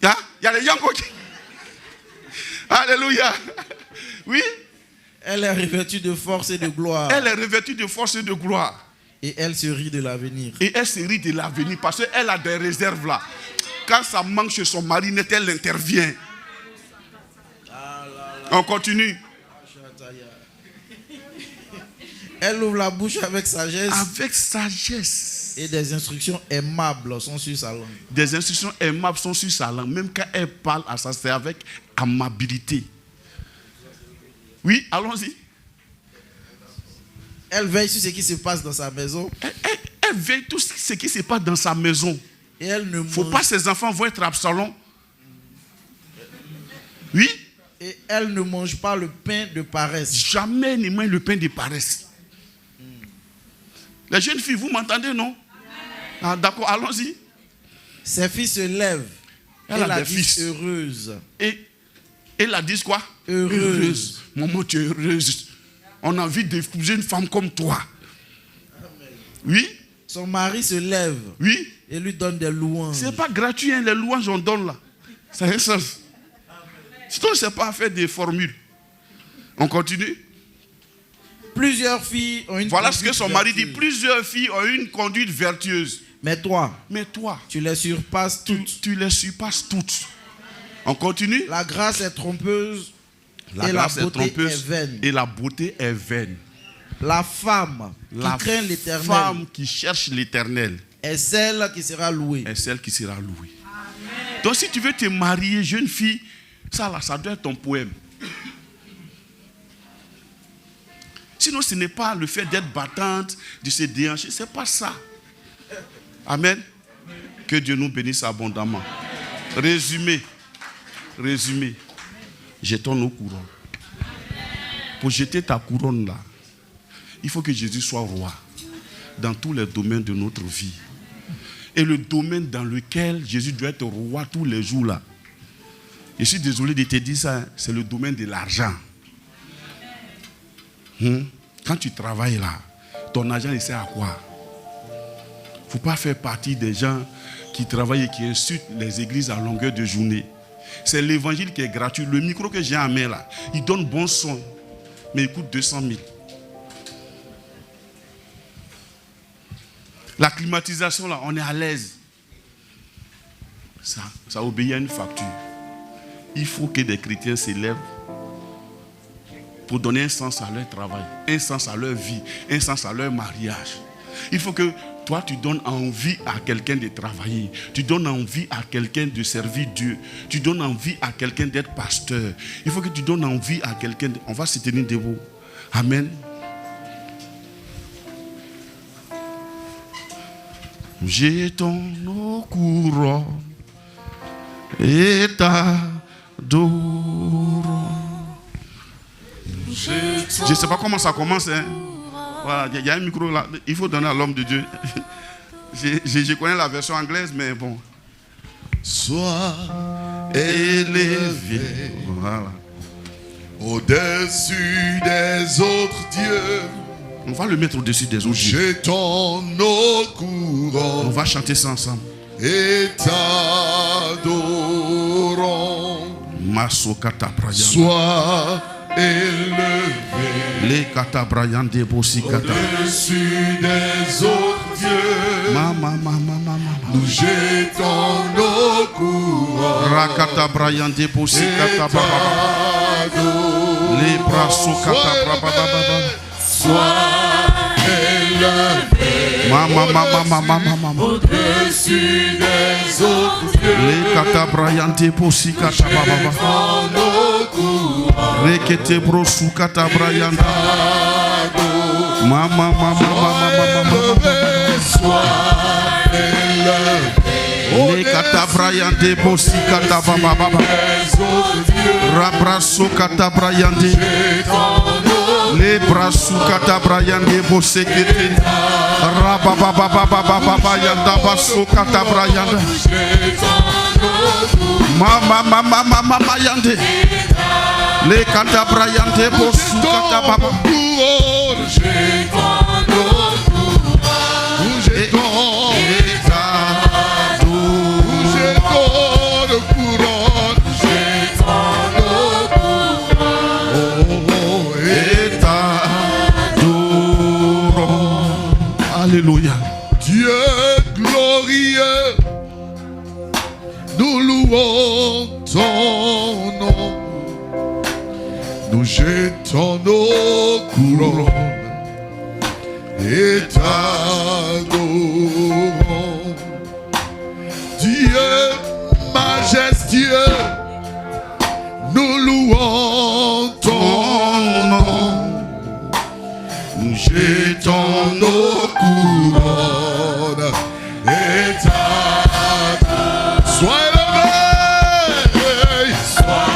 [SPEAKER 1] Il y a les Yango qui... Alléluia. Oui.
[SPEAKER 2] Elle est revêtue de force et de gloire.
[SPEAKER 1] Elle est revêtue de force et de gloire.
[SPEAKER 2] Et elle se rit de l'avenir.
[SPEAKER 1] Et elle se rit de l'avenir parce qu'elle a des réserves là. Quand ça manque chez son mari net, elle intervient. On continue.
[SPEAKER 2] Elle ouvre la bouche avec sagesse.
[SPEAKER 1] Avec sagesse.
[SPEAKER 2] Et des instructions aimables sont sur sa langue.
[SPEAKER 1] Des instructions aimables sont sur sa langue. Même quand elle parle à ça, c'est avec amabilité. Oui, allons-y.
[SPEAKER 2] Elle veille sur ce qui se passe dans sa maison.
[SPEAKER 1] Elle veille tout ce qui se passe dans sa maison.
[SPEAKER 2] Et elle ne
[SPEAKER 1] faut
[SPEAKER 2] mange...
[SPEAKER 1] pas que ses enfants vont être Absalom. Oui.
[SPEAKER 2] Et elle ne mange pas le pain de paresse.
[SPEAKER 1] Jamais ne mange le pain de paresse. Les jeunes filles, vous m'entendez, non? Ah, d'accord, allons-y.
[SPEAKER 2] Ses fils se lèvent.
[SPEAKER 1] Elle a
[SPEAKER 2] la
[SPEAKER 1] des fils.
[SPEAKER 2] Heureuse.
[SPEAKER 1] Et la disent quoi?
[SPEAKER 2] Heureuse.
[SPEAKER 1] Maman, tu es heureuse. On a envie d'épouser une femme comme toi. Oui?
[SPEAKER 2] Son mari se lève.
[SPEAKER 1] Oui?
[SPEAKER 2] Et lui donne des louanges.
[SPEAKER 1] C'est pas gratuit, hein, les louanges on donne là. C'est un sens. Si on ne sait pas faire des formules. On continue?
[SPEAKER 2] Plusieurs filles ont une
[SPEAKER 1] Voilà
[SPEAKER 2] conduite
[SPEAKER 1] ce que son mari dit.
[SPEAKER 2] vertueuse.
[SPEAKER 1] Plusieurs filles ont une conduite vertueuse.
[SPEAKER 2] Mais toi,
[SPEAKER 1] tu
[SPEAKER 2] les surpasses toutes.
[SPEAKER 1] Tu les surpasses toutes. On continue?
[SPEAKER 2] La grâce est trompeuse.
[SPEAKER 1] La grâce est trompeuse et la beauté est vaine.
[SPEAKER 2] La femme qui craint l'Éternel,
[SPEAKER 1] femme qui cherche l'Éternel,
[SPEAKER 2] est celle qui sera louée.
[SPEAKER 1] Est celle qui sera louée. Donc si tu veux te marier, jeune fille, ça là, ça doit être ton poème. Sinon, ce n'est pas le fait d'être battante, de se déhancher, c'est pas ça. Amen. Que Dieu nous bénisse abondamment. Résumé. Jetons nos couronnes. Pour jeter ta couronne là, il faut que Jésus soit roi dans tous les domaines de notre vie. Et le domaine dans lequel Jésus doit être roi tous les jours là, je suis désolé de te dire ça, c'est le domaine de l'argent. Quand tu travailles là, ton argent il sert à quoi? Il ne faut pas faire partie des gens qui travaillent et qui insultent les églises à longueur de journée. C'est l'évangile qui est gratuit. Le micro que j'ai en main là, il donne bon son, mais il coûte 200 000. La climatisation là, on est à l'aise. Ça obéit à une facture. Il faut que des chrétiens s'élèvent pour donner un sens à leur travail, un sens à leur vie, un sens à leur mariage. Il faut que toi, tu donnes envie à quelqu'un de travailler. Tu donnes envie à quelqu'un de servir Dieu. Tu donnes envie à quelqu'un d'être pasteur. Il faut que tu donnes envie à quelqu'un. On va se tenir debout. Amen. Jetons nos couronnes et t'adorons. Je ne sais pas comment ça commence. Hein. Voilà, il y a un micro là. Il faut donner à l'homme de Dieu. Je connais la version anglaise, mais bon.
[SPEAKER 5] Sois élevé,
[SPEAKER 1] voilà,
[SPEAKER 5] au-dessus des autres dieux.
[SPEAKER 1] On va le mettre au-dessus des autres dieux.
[SPEAKER 5] Jetons nos couronnes.
[SPEAKER 1] On va chanter ça ensemble.
[SPEAKER 5] Et t'adorons.
[SPEAKER 1] Sois
[SPEAKER 5] élevé,
[SPEAKER 1] les katabrayan de bosikata.
[SPEAKER 5] au-dessus des autres dieux.
[SPEAKER 1] Nous
[SPEAKER 5] jetons nos couronnes.
[SPEAKER 1] Rakatabrayan de bosikata baba. Les bras sokata baba.
[SPEAKER 5] Sois élevé, au-dessus des autres dieux.
[SPEAKER 1] les katabrayan de bosikata baba.
[SPEAKER 5] Nos couronnes.
[SPEAKER 1] Rekete brosukata brayanda.
[SPEAKER 5] Sois élevé.
[SPEAKER 1] Les katabrayande bosi katababa. Rabraso katabrayande. Les brasu katabrayande bosekete. Rababababababa yanda baso katabrayande. Mama yande. Les katabrayande bosu katababa. Alléluia.
[SPEAKER 5] Dieu glorieux, nous louons ton nom. Nous jetons nos couronnes et t'adorons. Dieu majestueux, nous louons ton nom. Nous jetons nos couronnes et t'adorons. Sois élevé, sois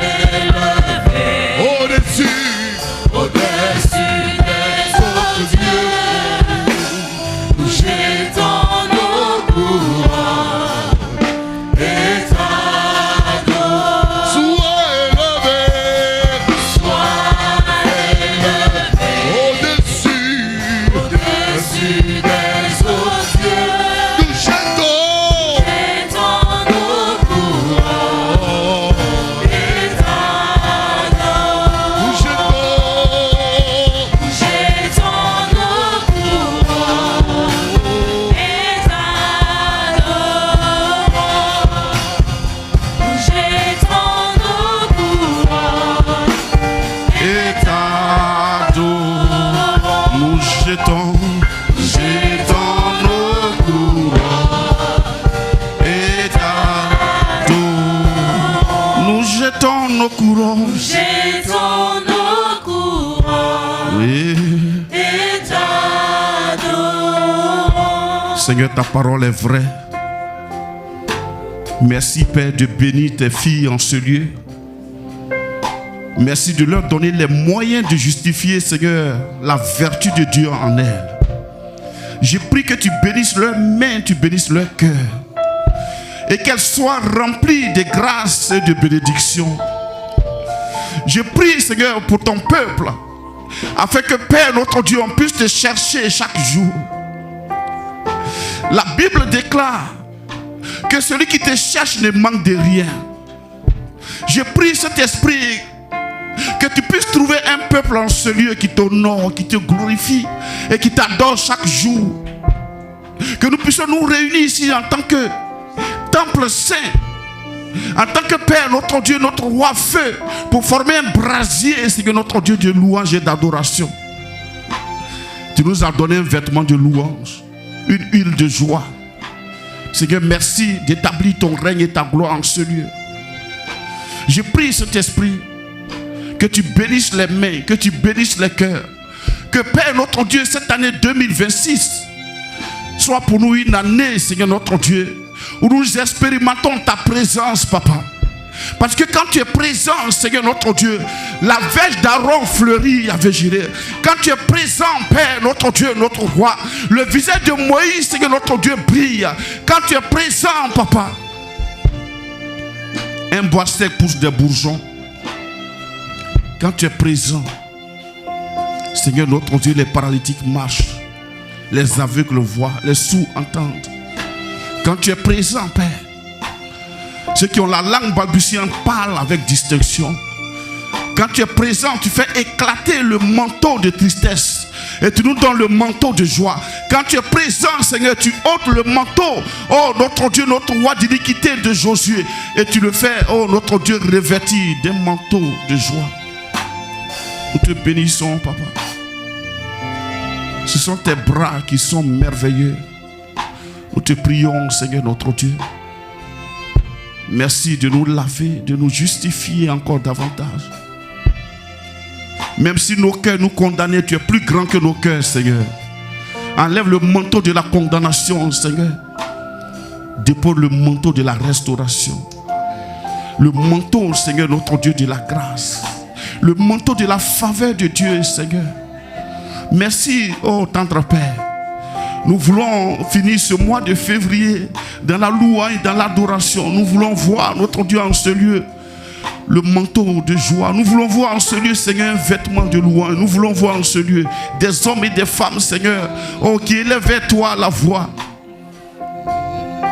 [SPEAKER 5] élevé, au-dessus des autres dieux. Nous jetons nos couronnes et t'adorons. Sois élevé, au-dessus des autres dieux. Nous jetons nos couronnes et t'adorons. Nous jetons nos couronnes et t'adorons. Nous jetons nos couronnes
[SPEAKER 1] Et t'adorons. Nous jetons nos couronnes et t'adorons. Nous jetons nos couronnes
[SPEAKER 4] Jetons nos couronnes
[SPEAKER 1] et
[SPEAKER 4] et t'adorons.
[SPEAKER 1] Seigneur, ta parole est vraie. Merci Père de bénir tes filles en ce lieu. Merci de leur donner les moyens de justifier, Seigneur, la vertu de Dieu en elles. Je prie que tu bénisses leurs mains, tu bénisses leur cœur. Et qu'elles soient remplies de grâce et de bénédictions. Je prie, Seigneur, pour ton peuple, afin que, Père, notre Dieu, on puisse te chercher chaque jour. La Bible déclare que celui qui te cherche ne manque de rien. Je prie cet esprit que tu puisses trouver un peuple en ce lieu qui t'honore, qui te glorifie et qui t'adore chaque jour. Que nous puissions nous réunir ici en tant que temple saint, en tant que Père, notre Dieu, notre roi feu, pour former un brasier, Seigneur, notre Dieu, de louange et d'adoration. Tu nous as donné un vêtement de louange, une huile de joie. Seigneur, merci d'établir ton règne et ta gloire en ce lieu. Je prie cet esprit que tu bénisses les mains, que tu bénisses les cœurs. Que Père, notre Dieu, cette année 2026 soit pour nous une année, Seigneur, notre Dieu, où nous expérimentons ta présence, Papa. Parce que quand tu es présent, Seigneur, notre Dieu, la verge d'Aaron fleurit avec Jireh. Quand tu es présent, Père, notre Dieu, notre roi, le visage de Moïse, Seigneur, notre Dieu, brille. Quand tu es présent, Papa, un bois sec pousse des bourgeons. Quand tu es présent, Seigneur, notre Dieu, les paralytiques marchent, les aveugles voient, les sourds entendent. Quand tu es présent, Père, ceux qui ont la langue balbutiante parlent avec distinction. Quand tu es présent, tu fais éclater le manteau de tristesse et tu nous donnes le manteau de joie. Quand tu es présent, Seigneur, tu ôtes le manteau, oh notre Dieu, notre roi d'iniquité de Josué, et tu le fais, oh notre Dieu, revêtir d'un manteau de joie. Nous te bénissons, Papa. Ce sont tes bras qui sont merveilleux. Nous te prions, Seigneur, notre Dieu. Merci de nous laver, de nous justifier encore davantage. Même si nos cœurs nous condamnaient, tu es plus grand que nos cœurs, Seigneur. Enlève le manteau de la condamnation, Seigneur. Dépose le manteau de la restauration. Le manteau, Seigneur, notre Dieu, de la grâce. Le manteau de la faveur de Dieu, Seigneur. Merci, oh tendre Père. Nous voulons finir ce mois de février dans la louange et dans l'adoration. Nous voulons voir notre Dieu en ce lieu. Le manteau de joie. Nous voulons voir en ce lieu, Seigneur, un vêtement de louange. Nous voulons voir en ce lieu des hommes et des femmes, Seigneur, oh, qui élèvent vers toi la voix.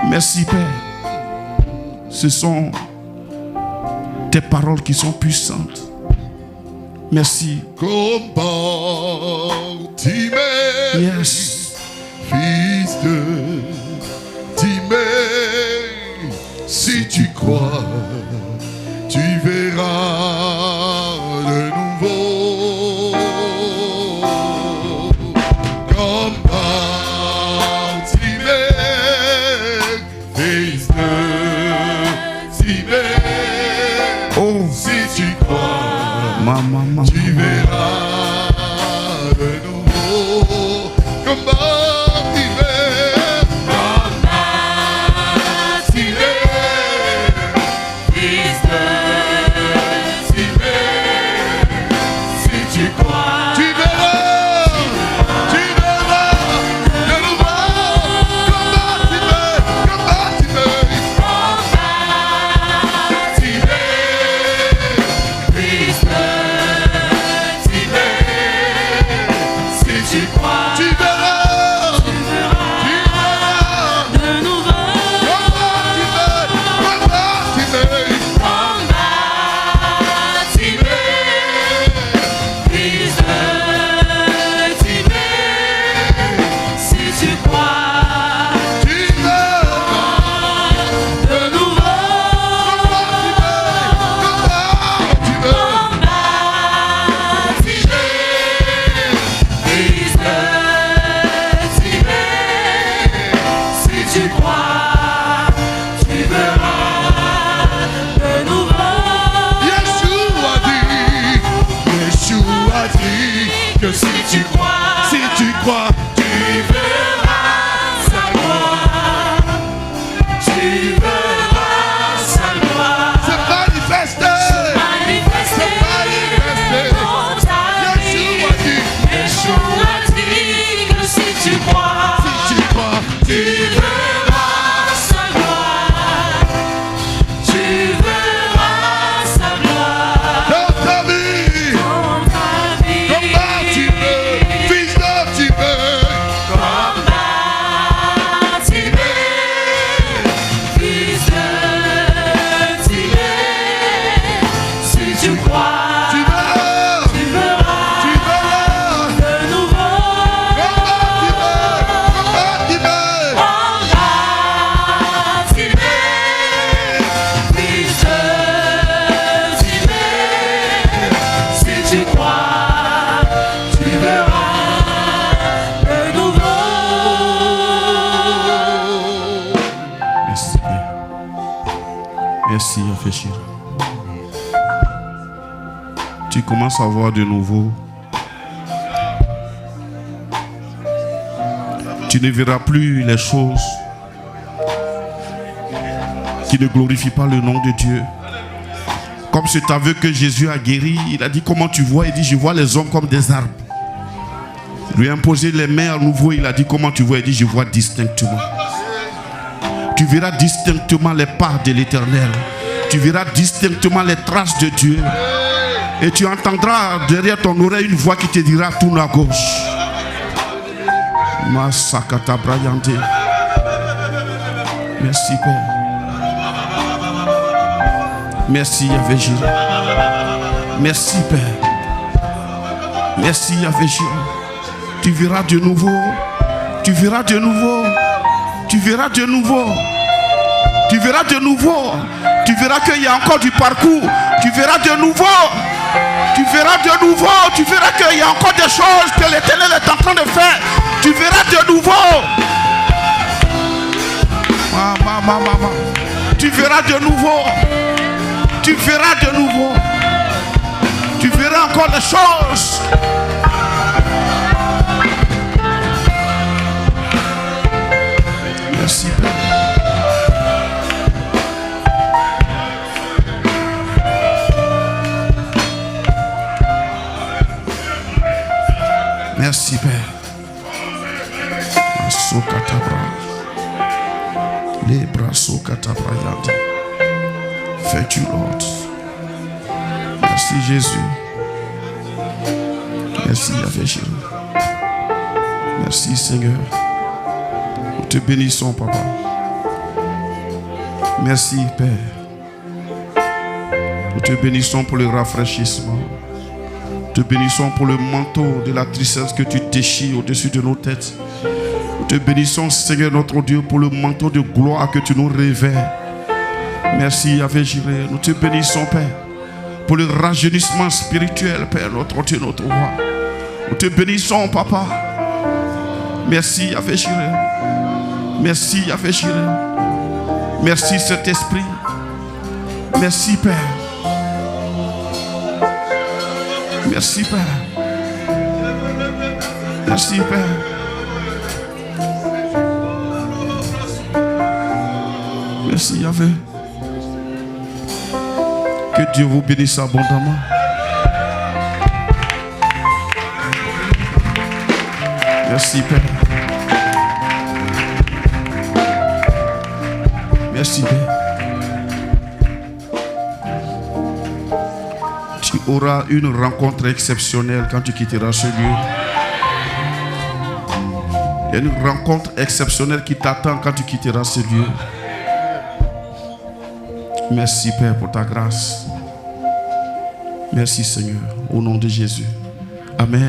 [SPEAKER 1] Merci, Père. Ce sont tes paroles qui sont puissantes. Merci.
[SPEAKER 6] Compartimé,
[SPEAKER 1] Yes.
[SPEAKER 6] fils de Timée, si tu crois, tu verras de nouveau. Compartimé, fils de Timée,
[SPEAKER 1] Oh,
[SPEAKER 6] si tu crois,
[SPEAKER 1] maman.
[SPEAKER 6] tu verras de nouveau. Compartimé,
[SPEAKER 5] Fils de Timée, si tu crois,
[SPEAKER 6] tu verras de nouveau. Compartimé,
[SPEAKER 5] fils de Timée, si tu crois,
[SPEAKER 6] tu verras
[SPEAKER 5] de nouveau. Fils de Timée, si tu crois, de nouveau. Fils de Timée, si tu crois, tu verras de nouveau.
[SPEAKER 6] Yeshua dit que si tu crois,
[SPEAKER 5] Tu verras sa gloire, tu verras sa gloire
[SPEAKER 6] c'est manifesté.
[SPEAKER 5] manifester dans ta vie. Yeshua dit que si tu crois, tu verras sa gloire, tu verras sa gloire
[SPEAKER 6] Dans ta vie,
[SPEAKER 5] dans ta vie.
[SPEAKER 6] compartimé, fils de Timée.
[SPEAKER 5] Fils de Timée, si tu crois,
[SPEAKER 6] Tu verras,
[SPEAKER 5] tu verras de nouveau.
[SPEAKER 6] compartimé,
[SPEAKER 5] Fils de Timée, si tu crois, tu verras de nouveau.
[SPEAKER 1] Merci, Père. Merci, Yahvé. Tu commences à voir de nouveau. Tu ne verras plus les choses qui ne glorifient pas le nom de Dieu. Comme cet aveu que Jésus a guéri, il a dit comment tu vois? Il dit je vois les hommes comme des arbres. Il lui a imposé les mains à nouveau, il a dit comment tu vois? Il dit je vois distinctement. Tu verras distinctement les pas de l'Éternel. Tu verras distinctement les traces de Dieu. Et tu entendras derrière ton oreille une voix qui te dira tourne à gauche. Masakata Brayante. Merci Père. Merci Yahvé Jireh. Merci Père. Merci Yahvé Jireh. Tu verras de nouveau. Tu verras de nouveau. Tu verras de nouveau. Tu verras de nouveau. Tu verras qu'il y a encore du parcours. Tu verras de nouveau. Tu verras de nouveau. Tu verras qu'il y a encore des choses que l'Éternel est en train de faire. Tu verras de nouveau. Tu verras de nouveau. Tu verras de nouveau. Tu verras encore des choses. Merci, Père. Merci, Père. Les bras Katabrayanda. Fais-tu, Lord. Merci, Jésus. Merci, Yahvé Jireh. Merci, Seigneur. Nous te bénissons, Papa. Merci, Père. Nous te bénissons pour le rafraîchissement. Nous te bénissons pour le manteau de la tristesse que tu déchires au-dessus de nos têtes. Nous te bénissons, Seigneur notre Dieu, pour le manteau de gloire que tu nous révères. Merci, Yahvé Jireh. Nous te bénissons, Père, pour le rajeunissement spirituel, Père, notre Dieu, notre roi. Nous te bénissons, Papa. Merci, Yahvé Jireh. Merci, Yahvé Jireh. Merci, Saint-Esprit. Merci, Père. Merci, Père. Merci, Père. Merci, Yahvé. Que Dieu vous bénisse abondamment. Merci, Père. Merci, Père. Tu auras une rencontre exceptionnelle quand tu quitteras ce lieu. Il y a une rencontre exceptionnelle qui t'attend quand tu quitteras ce lieu. Merci, Père, pour ta grâce. Merci, Seigneur, au nom de Jésus. Amen.